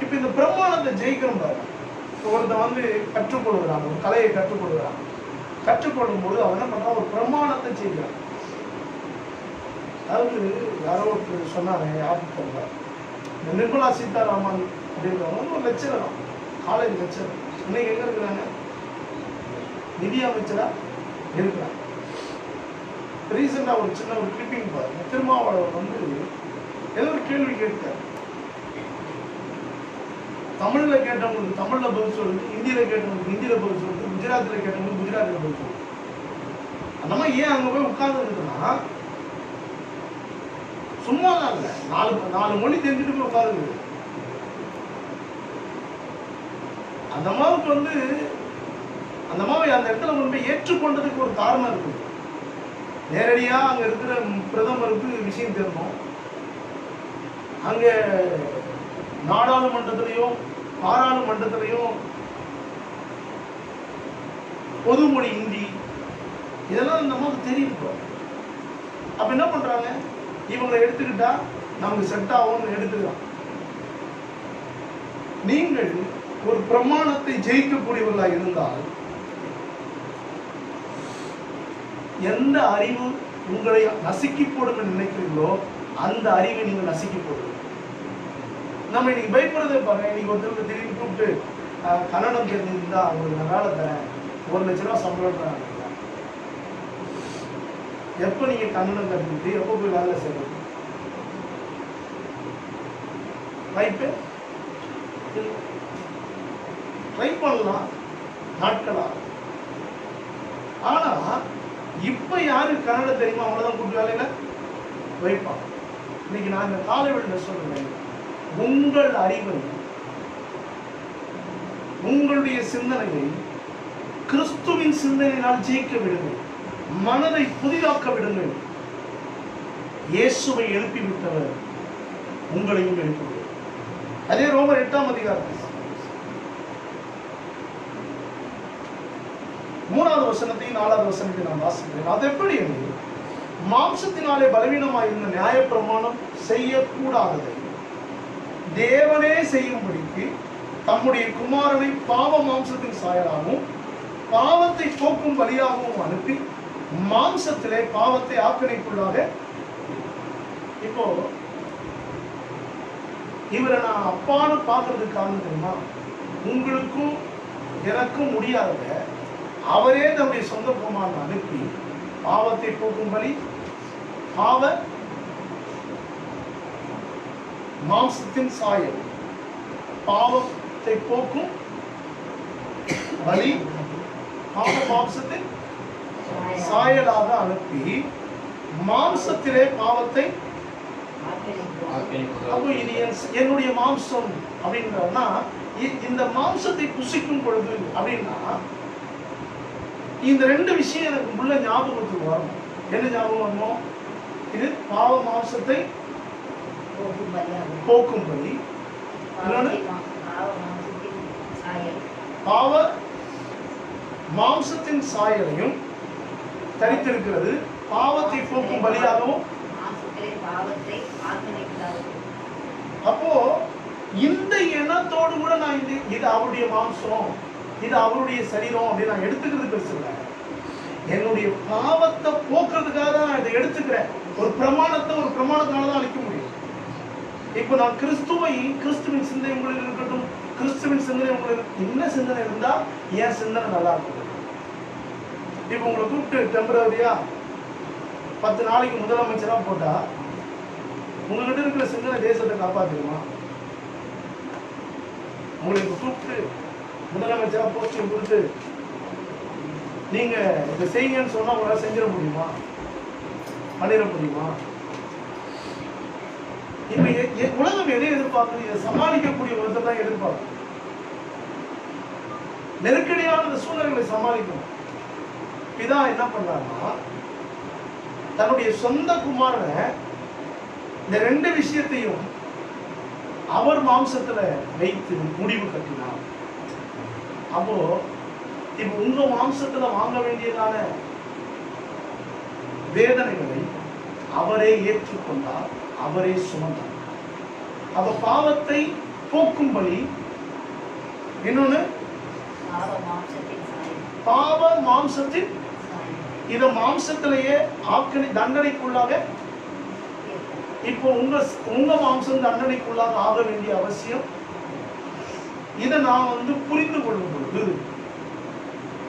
இப்போ இந்த பிரமாணத்தை ஜெயிக்கணும் பாருங்க. ஒருத்தன் வந்து கற்றுக்கொள்கிறான், ஒரு கலையை கற்றுக்கொள்கிறான். கற்றுக்கொள்ளும் போது அவன் என்ன பண்றான், ஒரு பிரமாணத்தை செய்கிறான். அதாவது யாரோ ஒருத்தர் சொன்னாங்க, ஞாபகம் இந்த நிர்மலா சீதாராமன் அப்படின்றவங்க ஒரு லெக்சரர் தான், காலேஜ் லெக்சரர். இன்னைக்கு எங்க இருக்கிறாங்க, நிதி அமைச்சரா இருக்கிறாங்க. ரீசெண்டா ஒரு சின்ன ஒரு கிளிப்பிங் பாருங்க. திருமாவளவன் வந்து ஏதோ ஒரு கேள்வி கேட்டார். தமிழ்ல கேட்டவங்களுக்கு தமிழ்ல பதில் சொல்லுது, ஹிந்தியில கேட்டவங்களுக்கு ஹிந்தியில பதில் சொல்லுது, குஜராத்ல கேட்டவங்களுக்கு குஜராத்ல பதில் சொல்லுது. அந்த மாதிரி ஏன் அங்க போய் உட்கார்ந்து இருக்குன்னா, சும்மா தான் இல்லை, நாலு மொழி தெரிஞ்சுட்டு போய் உட்கார்ந்து. அந்த அம்மாவுக்கு வந்து அந்த அம்மாவை அந்த இடத்துல கொண்டு போய் ஏற்றுக்கொண்டதுக்கு ஒரு காரணம் இருக்குது. நேரடியா அங்க இருக்கிற பிரதமருக்கு விஷயம் தெரியும். அங்க நாடாளுமன்றத்திலையும் பாராளுமன்றத்திலையும் பொதுமொழி ஹிந்தி இதெல்லாம் நமக்கு தெரியும். அப்ப என்ன பண்றாங்க, இவங்களை எடுத்துக்கிட்டா நமக்கு செட் ஆகும்னு எடுத்துக்கலாம். நீங்கள் ஒரு பிரமாணத்தை ஜெயிக்கக்கூடியவர்களாக இருந்தால் எந்த அறிவு உங்களை நசுக்கி போடும் நினைக்கிறீங்களோ அந்த அறிவை நீங்கள் நசுக்கி போடுங்க. நம்ம இன்னைக்கு பயப்படுறதே பாருங்க. இன்னைக்கு ஒருத்தருக்கு திடீர்னு கூப்பிட்டு கன்னடம் தெரிஞ்சிருந்தா உங்களுக்கு நான் வேலை தரேன், 1 லட்ச ரூபா சம்பளம் தரேன். எப்போ நீங்க கன்னடம் கற்றுக்கிட்டு எப்போ போய் வேலை செய்யறது? வாய்ப்பு ட்ரை பண்ணலாம் நாட்களா. ஆனா இப்ப யாரு கன்னடம் தெரியுமா அவ்வளவுதான் கூப்பிட்டு வேலையில வைப்பாங்க. இன்னைக்கு நான் இந்த காலைவெளியில் சொல்றேன், உங்கள் அறிவை உங்களுடைய சிந்தனையை கிறிஸ்துவின் சிந்தனையினால் ஜெயிக்க விடுங்கள். மனதை புதிதாக்க விடுங்கள். இயேசுவை எழுப்பிவிட்டவர் உங்களையும் எழுப்பிவிடுவார். அதே ரோமர் 8ஆம் அதிகாரம் 3வது வசனத்தையும் 4வது வசனத்தையும் நான் வாசிக்கிறேன். அது எப்படி? மாம்சத்தினாலே பலவீனமாக இருந்த நியாயப்பிரமாணம் செய்யக்கூடாததை தேவனே செய்யும்படிக்கு தம்முடைய குமாரனை பாவ மாம்சத்தின் சாயலாகவும் பாவத்தை போக்கும் பலியாகவும் அனுப்பி மாம்சத்திலே பாவத்தை ஆக்கினைக்குள்ளாக. இப்போ இவரை நான் அப்பான்னு பார்க்கறதுக்கு காரணம் தெரியுமா? உங்களுக்கும் எனக்கும் முடியாதத அவரே தம்முடைய சொந்த குமாரனை அனுப்பி பாவத்தை போக்கும் பலி, பாவ மாம்சத்தின் சாயல், பாவத்தை போக்கும் பலி, பாவ மாம்சத்தின் சாயலாக அனுப்பி மாம்சத்திலே பாவத்தை. அப்போ இது என்னுடைய மாம்சம் அப்படின்றா, இந்த மாம்சத்தை புசிக்கும் பொழுது அப்படின்னா இந்த 2 விஷயம் எனக்கு உள்ள ஞாபகத்துக்கு வரும். என்ன ஞாபகம் வரணும்? இது பாவ மாம்சத்தை போக்கும்படி, பாவ மாம்சத்தின் சாயலையும் தரித்திருக்கிறது, பாவத்தை போக்கும் பலியாகவும். அப்போ இந்த எண்ணத்தோடு கூட நான் இது அவருடைய மாம்சம், இது அவருடைய சரீரம் அப்படின்னு நான் எடுத்துக்கிறது பெருசு இல்லை. என்னுடைய பாவத்தை போக்குறதுக்காக தான் நான் இதை எடுத்துக்கிறேன். ஒரு பிரமாணத்தை ஒரு பிரமாணத்தினால தான் அழிக்க முடியும். இப்போ நான் கிறிஸ்துவின் சிந்தனை உங்களுக்கு இருக்கட்டும், கிறிஸ்துவின் சிந்தனை உங்களுக்கு என்ன சிந்தனை இருந்தா என் சிந்தனை நல்லா இருக்கும். இப்போ உங்களை கூப்பிட்டு டெம்பரரியா 10 நாளைக்கு முதலமைச்சரா போட்டா உங்ககிட்ட இருக்கிற சிந்தனை தேசத்தை காப்பாத்திடுமா? உங்களுக்கு கூப்பிட்டு முதலமைச்சரா போஸ்டிங் கொடுத்து நீங்க இதை செய்யுங்கன்னு சொன்னா உங்களால செஞ்சிட முடியுமா? பண்ணிட முடியுமா? இப்ப உலகம் எதை எதிர்பார்க்குது? இதை சமாளிக்கக்கூடிய ஒருத்தர் தான் எதிர்பார்க்கும். நெருக்கடியான இந்த சூழ்நிலைகளை சமாளிக்கணும். பிதா என்ன பண்ணாருன்னா தன்னுடைய சொந்த குமாரனை இந்த 2 விஷயத்தையும் அவர் மாம்சத்துல வைத்து முடிவு கட்டினார். அப்போ இப்ப உங்க மாம்சத்துல வாங்க வேண்டியதான வேதனைகளை அவரே ஏற்றுக்கொண்டார், அவரே சுமந்தார். அப்ப பாவத்தை போக்கும்படி இன்னொன்னு பாவ மாம்சத்தின் இத மாம்சத்திலேயே தண்டனைக்குள்ளாக இப்போ உங்க மாம்சம் தண்டனைக்குள்ளாக ஆக வேண்டிய அவசியம். இதை நான் புரிந்து கொள்ளும் பொழுது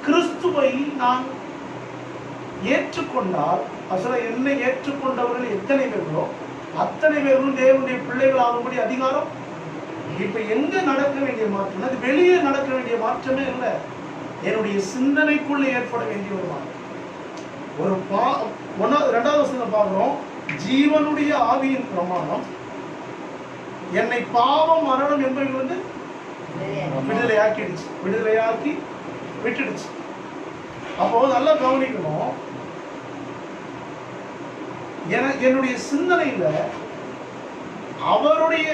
கிறிஸ்துவை நான் ஏற்றுக்கொண்டால், என்னை ஏற்றுக்கொண்டவர்கள் எத்தனை பேர்களோ அத்தனை பேரும் தேவனுடைய பிள்ளைகள் ஆகும்படி அதிகாரம். இப்ப எங்க நடக்க வேண்டிய மாற்றம்? அது வெளியே நடக்க வேண்டிய மாற்றமே இல்லை, என்னுடைய சிந்தனைக்குள்ள ஏற்பட வேண்டிய ஒரு மாற்றம். ஒரு 2வது வசனத்தை பார்க்கிறோம். ஜீவனுடைய ஆவியின் பிரமாணம் என்னை பாவம் மரணம் என்பவர்கள் விடுதலையாக்கி விட்டுடுச்சு. அப்போ நல்லா கவனிக்கணும். என்னுடைய சிந்தனையில அவருடைய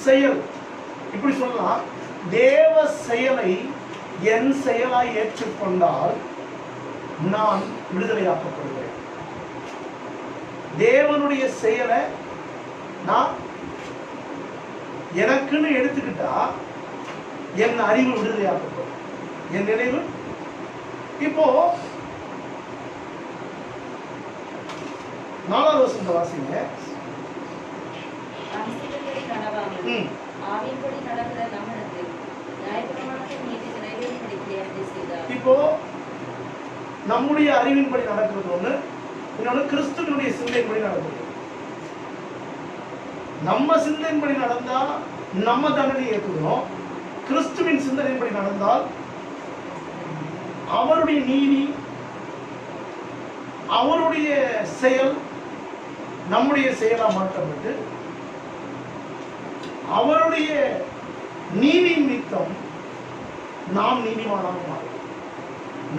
செயல், இப்படி சொல்லலாம், தேவ செயலை என் செயலாய் ஏற்றுக்கொண்டால் நான் விடுதலையாக்கப்படுகிறேன். தேவனுடைய செயலை நான் எனக்குன்னு எடுத்துக்கிட்டா என் அறிவு விடுதலையாக்கப்படும், என் நினைவு. இப்போ 4வது வசனத்தை வாசிங்க. இப்போ நம்முடைய அறிவின்படி நடக்கிறது ஒண்ணு, இன்னொன்னு கிறிஸ்துவனுடைய சிந்தையின்படி நடக்கிறது. நம்ம சிந்தையின்படி நடந்தா நம்ம தண்டனை ஏற்றுக்கிறோம். கிறிஸ்துவின் சிந்தனையின்படி நடந்தால் அவருடைய நீதி, அவருடைய செயல் நம்முடைய செயலா மாற்றப்பட்டு அவருடைய நீதி நிமித்தம் நாம் நீதிமானாக மாறும்.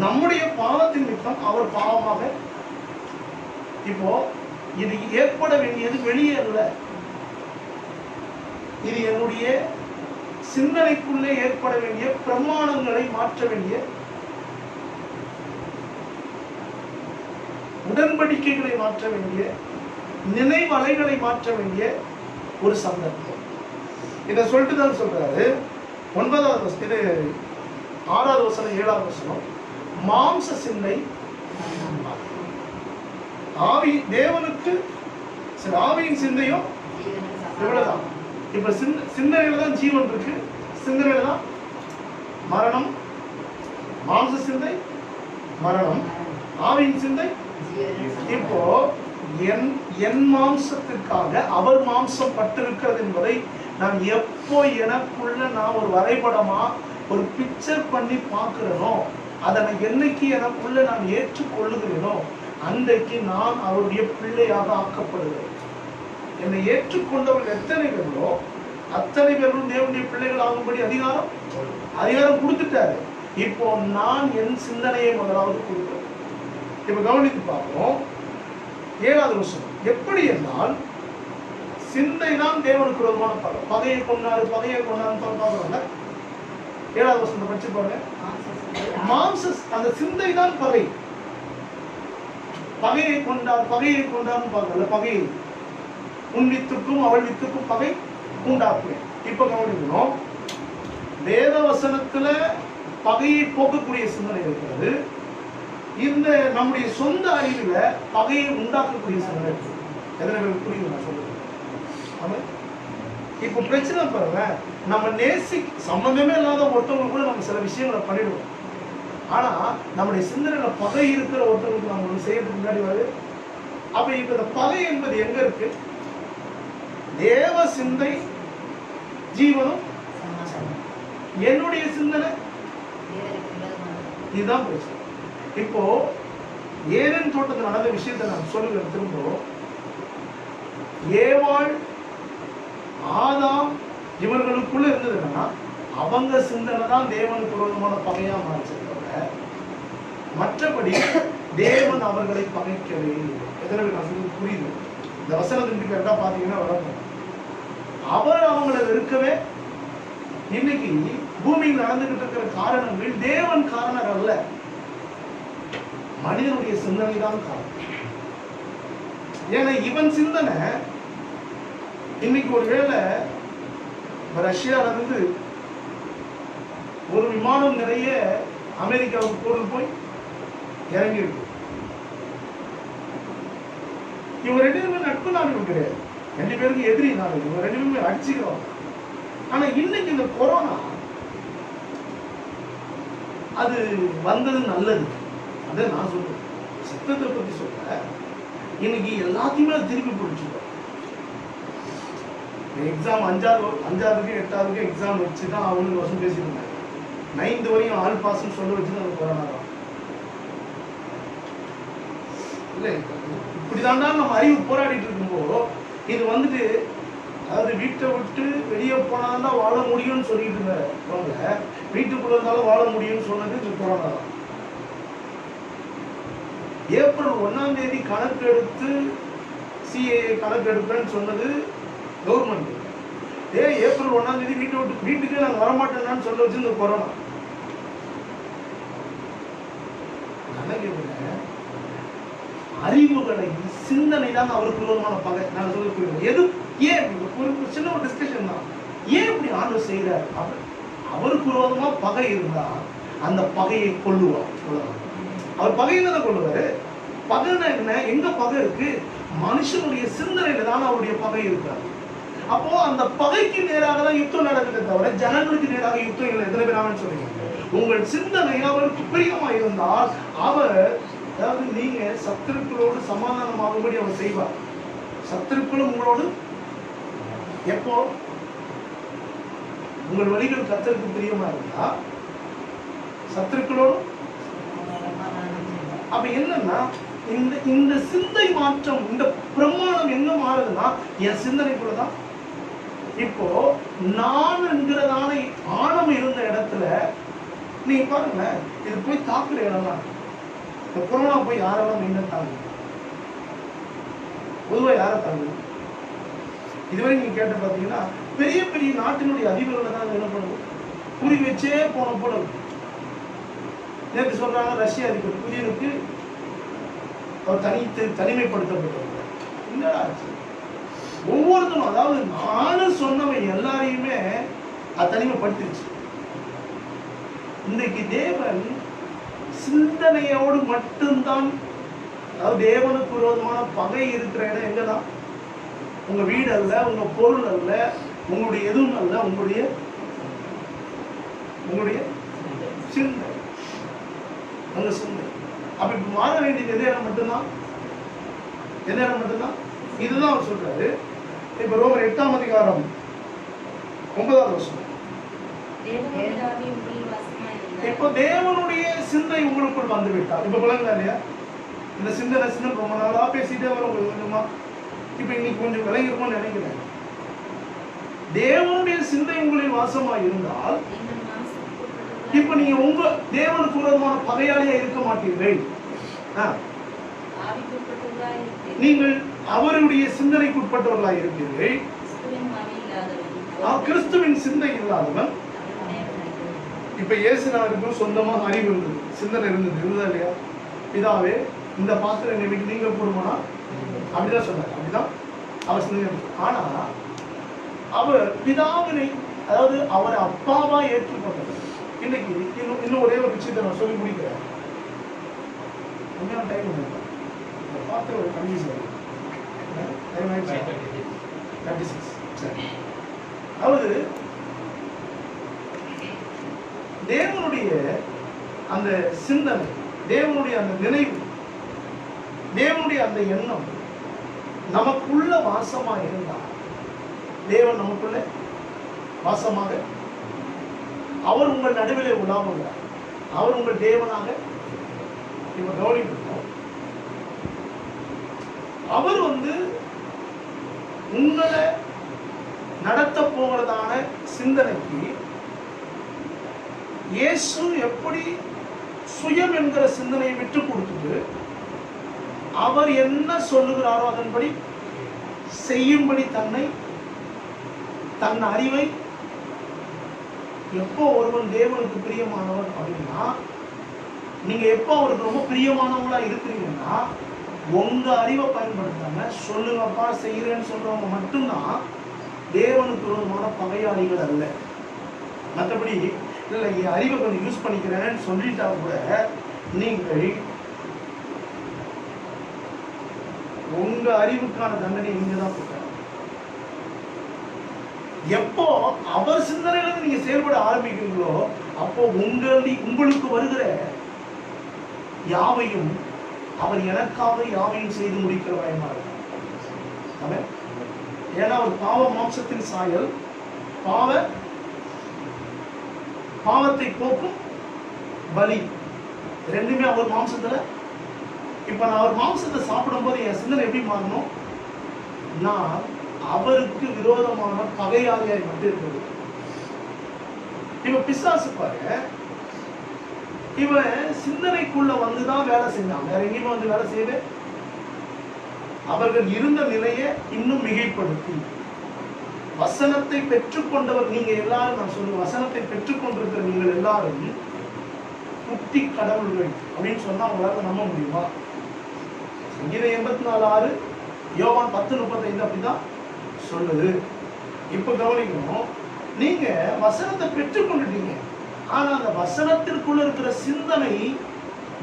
நம்முடைய பாவத்தின் நிமித்தம் அவர் பாவமாக. இப்போ இது ஏற்பட வேண்டியது வெளியே அல்ல, இது என்னுடைய சிந்தனைக்குள்ளே ஏற்பட வேண்டிய பிரமாணங்களை மாற்ற வேண்டிய, உடன்படிக்கைகளை மாற்ற வேண்டிய, நினைவலைகளை மாற்ற வேண்டிய ஒரு சந்தர்ப்பம். இதை சொல்லிட்டு தான் சொல்றாரு 9வது வசனம், 6வது வசனம் 7வது வசனம். மாம்ச சிந்தை ஆவி தேவனுக்கு ஆவியின் சிந்தையும் இவ்வளவுதான். இப்ப சிந்தனையில தான் ஜீவன் இருக்கு, சிந்தனையில தான் மரணம். மாம்ச சிந்தை மரணம், ஆவியின் சிந்தை. இப்போ என் மாம்சத்திற்காக அவர் மாம்சம் பட்டிருக்கிறது என்பதை நான் எப்போ எனக்குள்ள நான் ஒரு வரைபடமா ஒரு பிக்சர் பண்ணி பார்க்கிறேனோ, அதை நான் என்னைக்கு எனக்குள்ள நான் ஏற்றுக்கொள்ளுகிறேனோ அன்றைக்கு நான் அவருடைய பிள்ளையாக ஆக்கப்படுகிறேன். என்னை ஏற்றுக்கொண்டவர்கள் எத்தனை பேர்களோ அத்தனை பேரும் தேவனுடைய பிள்ளைகள் ஆகும்படி அதிகாரம் கொடுத்துட்டாரு. இப்போ நான் என் சிந்தனையை முதலாவது கொடுக்கிறேன். இப்ப கவனித்து பார்ப்போம் 7வது வசனம். எப்படி என்றால் சிந்தை தான் தேவனுக்கு விரோதமான பகை. பகையை கொண்டாரு பார்க்கறோம்ல. 7வது வசனத்தை படிச்சு பாருங்க. அந்த சிந்தை தான் பகை. பகையை கொண்டான்னு பார்க்கல. பகையை உன் வித்துக்கும் அவள் வித்துக்கும் பகை உண்டாக்குவேன். இப்ப கவனிக்கணும், வேத வசனத்துல பகையை போக்கக்கூடிய சிந்தனை இருக்கிறது. இந்த நம்முடைய சொந்த அறிவுல பகையை உண்டாக்கக்கூடிய சிந்தனை இருக்கு. எத்தனை பேருக்கு புரியுது நான் சொல்றது? ஆமாம். இப்போ பிரச்சனை பாருங்க, நம்ம சம்பந்தமே இல்லாத ஒருத்தவங்க கூட நம்ம சில விஷயங்களை பண்ணிடுவோம். ஆனா நம்முடைய சிந்தனையில பகை இருக்கிற ஒருத்தவங்களுக்கு நம்ம செய்யறதுக்கு முன்னாடி வருது. அப்ப இப்ப இந்த பகை என்பது எங்க இருக்கு? தேவ சிந்தை ஜீவனும் என்னுடைய சிந்தனை, இதுதான் பிரச்சனை. இப்போ ஏதேன் தோட்டத்தில் நடந்த விஷயத்தை நான் சொல்லுகிறேன் திரும்ப. ஏவாள் ஆதாம் இவர்களுக்குள்ள இருந்ததுன்னா அவங்க சிந்தனை தான் தேவனுக்கு விரோதமான பகையா மாறிச்சு. மற்றபடி தேவன் அவர்களை பகைக்கவே இல்லை. எத்தனை நான் சொல்றது புரியுது? இந்த வசனத்தின் கரெக்டா பாத்தீங்கன்னா வளர்க்கும். அவர் அவங்களை வெறுக்கவே. இன்னைக்கு பூமியில் நடந்துகிட்டு இருக்கிற காரணங்கள் தேவன் காரணம் அல்ல, மனிதனுடைய சிந்தனை தான் காரணம். ஏன்னா இவன் சிந்தனை இன்னைக்கு ஒருவேளை ரஷ்யால இருந்து ஒரு விமானம் நிறைய அமெரிக்காவுக்கு பொருள் போய் இறங்கி இருக்கு. இவங்க ரெண்டு பேருமே நட்பு நாடுகள் கிடையாது, ரெண்டு பேருக்கு எதிரி நாடுகள். இவங்க ரெண்டு பேருமே அடிச்சுக்கிறோம். ஆனா இன்னைக்கு இந்த கொரோனா அது வந்தது நல்லது. அதை நான் சொல்றேன், சத்தத்தை பத்தி சொல்ற. இன்னைக்கு எல்லாத்தையுமே திருப்பி பிடிச்சிருக்கோம். எக்ஸாம் 5ஆவதுக்கு 8ஆவதுக்கு எக்ஸாம் வச்சுதான் அவனுக்கு வருஷம் பேசிட்டு இருந்தாங்க. 9th வரையும் ஆல் பாஸ் சொல்ல வச்சுதான் அது கொரோனா தான். இல்லை இப்படிதான் நம்ம அறிவு போராடிட்டு இருக்கும்போது இது வந்துட்டு, அதாவது வீட்டை விட்டு வெளியே போனாதான் வாழ முடியும்னு சொல்லிட்டு இருந்தவங்க வீட்டுக்குள்ள இருந்தாலும் வாழ முடியும்னு சொன்னது இந்த கொரோனா தான். ஏப்ரல் 1ஆம் தேதி கணக்கு எடுத்து சிஏஏ கணக்கு எடுப்பேன்னு சொன்னது கவர்மெண்ட். ஏப்ரல் 1ஆம் தேதி வீட்டுக்கே நாங்கள் வரமாட்டேன்னு சொல்ல வச்சு இந்த கொரோனா. அறிவுகளை சிந்தனை தான் அவருக்கு விரோதமான பகை. நான் சொல்ல எது ஏன் ஒரு சின்ன ஒரு டிஸ்கஷன் தான். ஏன் இப்படி ஆண்டவர் செய்கிறார்? அவருக்கு விரோதமா பகை இருந்தா அந்த பகையை கொள்ளுவார். அவர் பகையை தான் கொள்ளுவாரு. பகைன்னா என்ன? எங்க பகை இருக்கு? மனுஷனுடைய சிந்தனையில தான் அவருடைய பகை இருக்காரு. அப்போ அந்த பகைக்கு நேராக தான் யுத்தம் நடக்குது தவிர ஜனங்களுக்கு நேராக யுத்தம் இல்லை. எத்தனை பேர் சொல்றீங்க? உங்கள் சிந்தனை அவருக்கு பிரியமா இருந்தால் அவர், அதாவது நீங்க சத்துருக்களோடு சமாதானமாகும்படி அவர் செய்வார். சத்துருக்களும் உங்களோடு எப்போ உங்கள் வழிகள் கர்த்தருக்கு பிரியமா இருந்தா சத்துருக்களோடு. அப்ப என்னன்னா இந்த சிந்தை மாற்றம், இந்த பிரமாணம் எங்க மாறுதுன்னா என் சிந்தனைக்குள்ளதான். இப்போ நான் என்கிறதான ஆணம் இருந்த இடத்துல நீங்க பாருங்க, இது போய் தாக்குற இடம்லாம் இந்த கொரோனா போய் யாரெல்லாம் மெயினா தாங்க, பொதுவாக யாரை தாங்குது? இதுவரை நீங்க கேட்டு பார்த்தீங்கன்னா பெரிய பெரிய நாட்டினுடைய அதிபர்களை தான் என்ன பண்ணுவோம், குறி வச்சே போன போல இருக்கு. நேற்று சொல்றாங்க ரஷ்ய அதிபர் புதினுக்கு அவர் தனிமைப்படுத்தப்பட்டவர். என்னடா ஆச்சு? ஒவ்வொருத்தரும், அதாவது நானும் சொன்னவன் எல்லாரையுமே அது தனிமைப்படுத்திருச்சு. இன்றைக்கு தேவன் சிந்தனையோடு மட்டும்தான், அதாவது தேவனுக்கு விரோதமான பகை இருக்கிற இடம் எங்கதான்? உங்க வீடு அல்ல, உங்க பொருள் அல்ல, உங்களுடைய எதுவும் அல்ல, உங்களுடைய சிந்தை, உங்க சிந்தை. அப்ப இப்ப மாற வேண்டியது எந்த இடம் மட்டும்தான்? எந்த இடம் மட்டும்தான்? இதுதான் அவர் சொல்றாரு. இப்ப ரோமர் 8ஆம் அதிகாரம் 9வது வசனம். இப்போ தேவனுடைய சிந்தை உங்களுக்குள் வந்து விட்டார். இப்ப விளங்குதா இல்லையா? இந்த சிந்தனை ரொம்ப நாளா பேசிட்டே வர உங்களுக்கு கொஞ்சமா இப்ப இன்னைக்கு கொஞ்சம் விளங்கிருக்கும்னு நினைக்கிறேன். தேவனுடைய சிந்தை உங்களில் வாசமா இருந்தால் இப்ப நீங்க உங்க தேவனுக்கு விரோதமான பகையாளியா இருக்க மாட்டீர்கள். நீங்கள் அவருடைய சிந்தனைக்கு உட்பட்டவர்களாக இருப்பீர்கள். கிறிஸ்துவின் சிந்தை இல்லாதவன். இப்ப இயேசுநாதருக்கு சொந்தமா அறிவு இருந்தது, சிந்தனை இருந்ததா இல்லையா? பிதாவே இந்த பாத்திரம் என்னை விட்டு நீங்க போடுமானா அப்படிதான் சொன்னார். அப்படிதான் அவர் சிந்தனை. ஆனா அவர் பிதாவினை, அதாவது அவரை அப்பாவா ஏற்றுக்கொண்டது. இன்னைக்கு இன்னும் ஒரே ஒரு விஷயத்தை நான் சொல்லி முடிக்கிறேன். உண்மையான டைம் பார்த்து ஒரு கன்ஃபியூஸ் 36 சரி. அதாவது தேவனுடைய அந்த சிந்தனை, தேவனுடைய அந்த நினைவு, தேவனுடைய அந்த எண்ணம் நமக்குள்ள வாசமா இருந்தால், தேவன் நமக்குள்ள வாசமாக, அவர் உங்கள் நடுவிலே உலாவுகிறார், அவர் உங்கள் தேவனாக. இப்ப கவனிக்கணும், அவர் உங்களை நடத்த போகிறதான சிந்தனைக்கு இயேசு எப்படி சுயம் என்கிற சிந்தனையை விட்டு கொடுத்துட்டு அவர் என்ன சொல்லுகிறாரோ அதன்படி செய்யும்படி தன் அறிவை, எப்போ ஒருவன் தேவனுக்கு பிரியமானவன் அப்படின்னா, நீங்க எப்போ அவருக்கு ரொம்ப பிரியமானவங்களா இருக்கிறீங்கன்னா, உங்க அறிவை பயன்படுத்தாம சொல்லுங்கப்பா செய்யறேன்னு சொல்றவங்க மட்டும்தான் தேவனுக்கு விரோதமான பகையாளிகள் அல்ல. மற்றபடி இல்லை என் அறிவை கொஞ்சம் யூஸ் பண்ணிக்கிறேன்னு சொல்லிட்டா கூட நீங்கள் உங்க அறிவுக்கான தண்டனை நீங்க தான் கொடுக்க. எப்போ அவர் சிந்தனையில நீங்க செயல்பட ஆரம்பிக்கிறீங்களோ அப்போ உங்களுக்கு வருகிற யாவையும் அவர் எனக்காக யாவையும் செய்து முடிக்கிற பயமா இருக்கும். ஏன்னா அவர் பாவ மாம்சத்தின் சாயல், பாவத்தை போக்கும் பலி, ரெண்டுமே அவர் மாம்சத்துல. இப்ப நான் அவர் மாம்சத்தை சாப்பிடும் போது என் சிந்தனை எப்படி மாறணும்? நான் அவருக்கு விரோதமான பகையாளியாய் மட்டும் இருக்கிறது. இவன் பிசாசு பாருங்க, இவன் சிந்தனைக்குள்ள வந்துதான் வேலை செஞ்சான், வேற எங்கேயுமே வேலை செய்யவே. அவர்கள் இருந்த நிலையை இன்னும் மிகைப்படுத்தி, வசனத்தை பெற்றுக்கொண்டவர் நீங்க எல்லாரும், நான் சொல்லுவேன், வசனத்தை பெற்றுக்கொண்டிருக்கிற நீங்கள் எல்லாரும் குட்டி கடவுள்கள் அப்படின்னு சொன்னா அவங்களால நம்ப முடியுமா? சங்கீதம் 84:6, யோவான் 10:35 அப்படிதான் சொல்லுது. இப்ப கவனிக்கணும், நீங்க வசனத்தை பெற்றுக்கொண்டுட்டீங்க, ஆனா அந்த வசனத்திற்குள்ள இருக்கிற சிந்தனை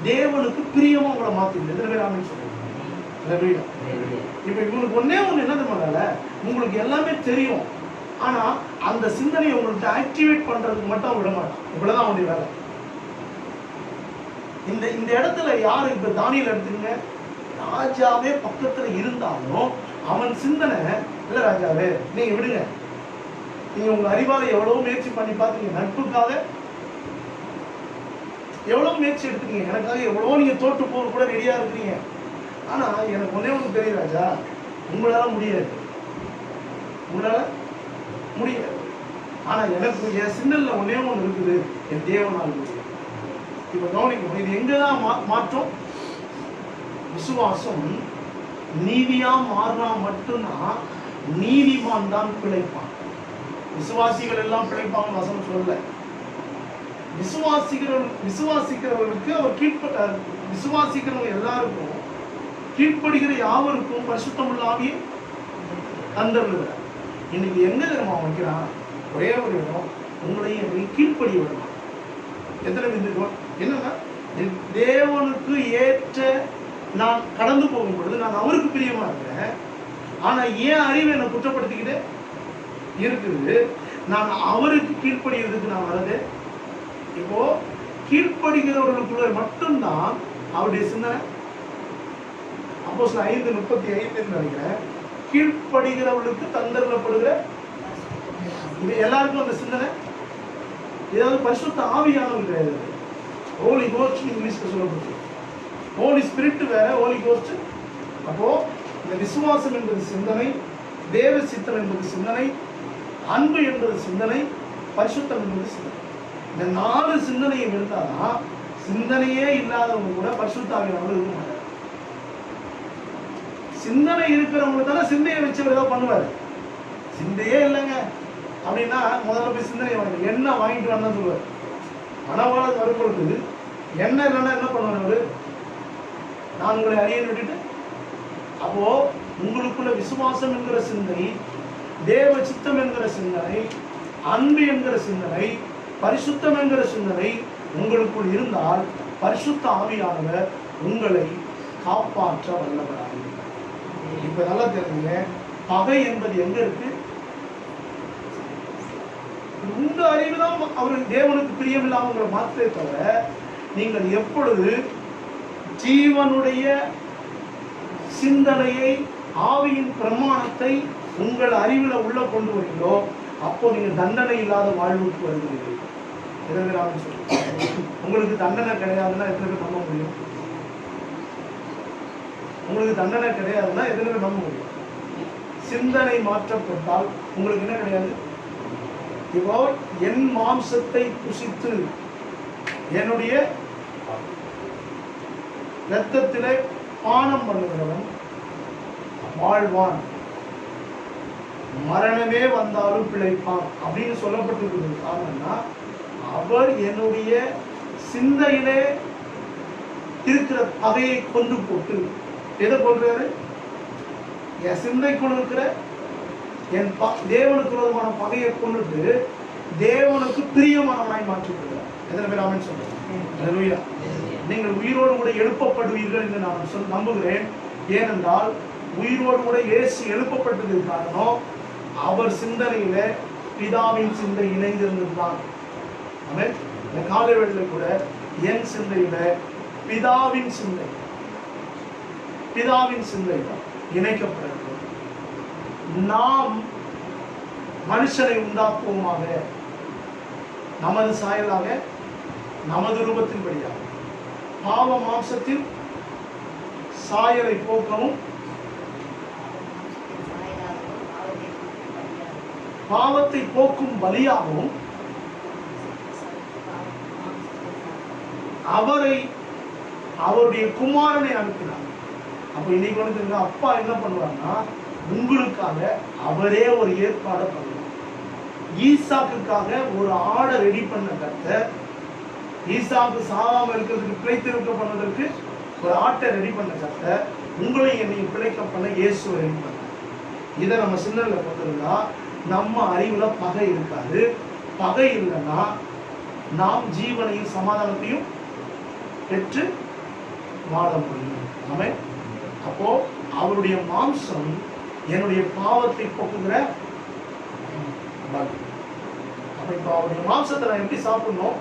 தேவனுக்கு பிரியமா உங்களை மாத்திடுது. எத்தனை பேர் ஆமென் சொல்லுங்க? இப்ப இவங்களுக்கு ஒன்னே ஒண்ணு என்ன தெரியுமா, உங்களுக்கு எல்லாமே தெரியும், ஆனா அந்த சிந்தனையை உங்களுக்கு ஆக்டிவேட் பண்றதுக்கு மட்டும் விட மாட்டான். இவ்வளவுதான் அவனுடைய வேலை. இந்த இடத்துல யாரு, இப்ப தானியேல் எடுத்துங்க, ராஜாவே பக்கத்துல இருந்தாலும் அவன் சிந்தனை இல்ல, ராஜாவே நீங்க விடுங்க, நீங்க உங்க அறிவால எவ்வளவு முயற்சி பண்ணி பார்த்தீங்க, நட்புக்காக எவ்வளவு முயற்சி எடுத்துக்கீங்க, எனக்காக எவ்வளவு நீங்க தோற்று போக கூட ரெடியா இருக்கிறீங்க, ஆனா எனக்கு ஒன்னே ஒன்று தெரியும் ராஜா, உங்களால முடியாது, உங்களால முடியாது. ஆனா எனக்கு என் சிந்தனையில ஒன்னே ஒன்று இருக்குது, என் தேவனால் முடியும். இப்ப கவனிக்கணும், இது எங்கதான் மாற்றம்? விசுவாசம் நீதியா மாறினா மட்டும்தான் நீதிமான் தான் பிழைப்பான். விசுவாசிகள் எல்லாம் பிழைப்பாங்க வசனம் சொல்லல. விசுவாசிக்கிறவர்களுக்கு அவர் கீழ்ப்பட்டார். விசுவாசிக்கிறவங்க எல்லாருக்கும் கீழ்ப்படுகிற யாவருக்கும் பரிசுத்தமுள்ள ஆவியை தந்தருகிறார். இன்னைக்கு எங்க தெரியுமா வைக்கிறான்? ஒரே ஒரு இடம், உங்களையும் என்னையும் கீழ்ப்படிய வரலாம். எத்தனை பேர் என்னன்னா, தேவனுக்கு ஏற்ற நான் கடந்து போகும் பொழுது நான் அவருக்கு பிரியமா இருக்கிறேன், ஆனா ஏன் அறிவை என்னை குற்றப்படுத்திக்கிட்டு இருக்குது, நான் அவருக்கு கீழ்ப்படுகிறதுக்கு நான் வரது. இப்போ கீழ்ப்படுகிறவர்களுக்குள்ள மட்டும்தான் அவருடைய சிந்தனை. அப்போஸ்தலர் 5:35 நினைக்கிறேன், கீழ்ப்படுகிறவர்களுக்கு தந்தரப்படுகிற, இது எல்லாருக்கும் அந்த சிந்தனை. ஏதாவது பரிசுத்த ஆவியானவர் கிடையாது. ஹோலி கோஸ்ட் இங்கிலீஷ்ல சொல்லப்படுது. ஹோலி ஸ்பிரிட் வேற, ஹோலி கோஸ்ட். அப்போ இந்த விசுவாசம் என்பது சிந்தனை, தேவ சித்தம் என்பது சிந்தனை, அன்பு என்பது சிந்தனை, பரிசுத்தம் என்பது சிந்தனை. இந்த 4 சிந்தனையும் இருந்தாதான் சிந்தனையே இல்லாதவங்க கூட பரிசுத்த ஆவியானவர் இருக்க மாட்டார். சிந்தனை இருக்கிறவங்க தானே சிந்தையை வச்சு ஏதாவது பண்ணுவாரு. சிந்தையே இல்லைங்க அப்படின்னா முதல்ல போய் சிந்தனை வாங்க, என்ன வாங்கிட்டு வரணும்னு சொல்லுவார். மனவாளம் வரும்பொழுது என்ன இல்லைன்னா என்ன பண்ணுவார்? நான் உங்களை அறிய விட்டுட்டு. அப்போ உங்களுக்குள்ள விசுவாசம் என்கிற சிந்தனை, தேவ சித்தம் என்கிற சிந்தனை, அன்பு என்கிற சிந்தனை, பரிசுத்தம் என்கிற சிந்தனை உங்களுக்குள் இருந்தால் பரிசுத்த ஆவியானவர் உங்களை காப்பாற்ற வல்லவராக. இப்ப நல்லா தெரிஞ்சுங்க, பகை என்பது எங்க இருக்கு? உங்க அறிவு தான் அவருக்கு தேவனுக்கு பிரியமில்லாம உங்களை மாற்றே தவிர, நீங்கள் எப்பொழுது ஜீவனுடைய சிந்தனையை, ஆவியின் பிரமாணத்தை உங்கள் அறிவில் உள்ள கொண்டு வரீங்களோ, அப்போ நீங்க தண்டனை இல்லாத வாழ்வுக்கு வருகிறீர்கள். எத்தனை பேர் சொல்லுங்க? உங்களுக்கு தண்டனை கிடையாதுன்னா எத்தனை பேர் நம்ப முடியும்? உங்களுக்கு தண்டனை கிடையாதுன்னா எத்தனை பேர் நம்ப முடியும்? சிந்தனை மாற்றப்பட்டால் உங்களுக்கு என்ன கிடையாது? இப்போ என் மாம்சத்தை புசித்து என்னுடைய இரத்தத்திலே பானம் பண்ணுகிறவன் வாழ்வான், மரணமே வந்தாலும் பிழைப்பான் அப்படின்னு சொல்லப்பட்டிருக்கிறது. காரணம்னா அவர் என்னுடைய சிந்தையிலே இருக்கிற பகையை கொண்டு போட்டு, எதை கொள்றாரு? என் சிந்தைக்குள் இருக்கிற என் தேவனுக்கு விரோதமான பகையை கொண்டுட்டு தேவனுக்கு பிரியமானவனாய் மாற்றிவிடுகிறார். எத்தனை பேர் ஆமென் சொல்றீங்க? அல்லேலூயா. நீங்கள் உயிரோடு கூட எழுப்பப்படுவீர்கள் என்று நான் நம்புகிறேன். ஏனென்றால் உயிரோடு கூட இயேசு எழுப்பப்பட்டதுக்கு காரணம் அவர் சிந்தனையில பிதாவின் சிந்தை இணைந்திருந்ததுதான். ஆமென். இந்த காலை வேளையில கூட என் சிந்தையில பிதாவின் சிந்தை இணைக்கப்பட்டிருக்கிறது. நாம் மனுஷனை உண்டாக்குவோமாக, நமது சாயலாக, நமது ரூபத்தின்படியாக. பாவ மாம்சத்தில் சாயலை போக்கவும், பாவத்தை போக்கும் பலியாகவும் அவருடைய குமாரனை அனுப்பினார். அப்ப இன்னைக்கு வந்து அப்பா என்ன பண்ணுவாருன்னா, உங்களுக்காக அவரே ஒரு ஏற்பாடு பண்ணுவார். ஈசாக்குக்காக ஒரு ஆடை ரெடி பண்ண கர்த்தர், ஈசாக்கு சாகாம இருக்கிறதுக்கு பிழைத்திருக்க பண்ணதற்கு ஒரு ஆட்டை ரெடி பண்ண கர்த்தர், உங்களையும் என்னையும் பிழைக்க பண்ண இயேசு ரெடி பண்ண. இதை நம்ம சின்னல கொண்டிருந்தா நம்ம அறிவுல பகை இருக்காது. பகை இல்லைன்னா நாம் ஜீவனையும் சமாதானத்தையும் பெற்று வாழ முடியும். ஆமென். அப்போ அவருடைய மாம்சம் என்னுடைய பாவத்தை போக்குகிற பலி. அப்ப இப்போ அவருடைய மாம்சத்தை நான் எப்படி சாப்பிடணும்?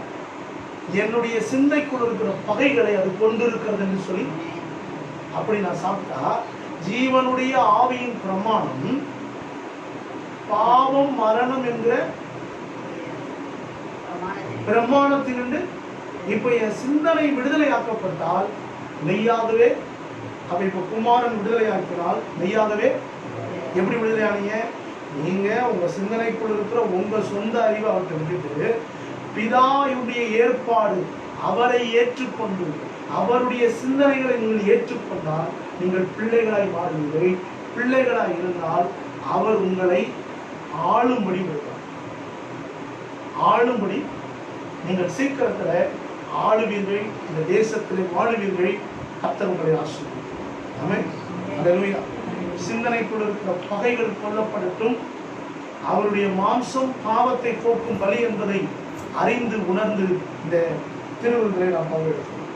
என்னுடைய சிந்தைக்குள் இருக்கிற பகைகளை அது கொண்டு இருக்கிறதுன்னு சொல்லி அப்படி நான் சாப்பிட்டா ஜீவனுடைய ஆவியின் பிரமாணம் பாவம் மரணம் என்கிற பிரமாணத்திலிருந்து இப்ப என் சிந்தனை விடுதலை ஆக்கப்பட்டால் மெய்யாகவே, அப்ப இப்ப குமாரன் விடுதலை ஆக்கினால் மெய்யாகவே எப்படி விடுதலை ஆனீங்க? நீங்க உங்க சிந்தனைக்குள் இருக்கிற உங்க சொந்த அறிவை அவர்கிட்ட விட்டுட்டு பிதாவுடைய ஏற்பாடு அவரை ஏற்றுக்கொண்டு அவருடைய சிந்தனைகளை நீங்கள் ஏற்றுக்கொண்டால் நீங்கள் பிள்ளைகளாய் மாறுவீர்கள். பிள்ளைகளாய் இருந்தால் அவர் உங்களை ஆளும்படி விடுவார். ஆளும்படி நீங்கள் சீக்கிரத்துல ஆளுவீர்கள், இந்த தேசத்திலே வாழுவீர்கள். கர்த்தர் உங்களை ஆசீர்வதிப்பார். ஆமென். அல்லேலூயா. சிந்தனைக்குள் இருக்கிற பகைகள் கொல்லப்படட்டும். அவருடைய மாம்சம் பாவத்தை போக்கும் பலி என்பதை அறிந்து உணர்ந்து இந்த திருவிழாவை நாம் பங்கெடுக்கிறோம்.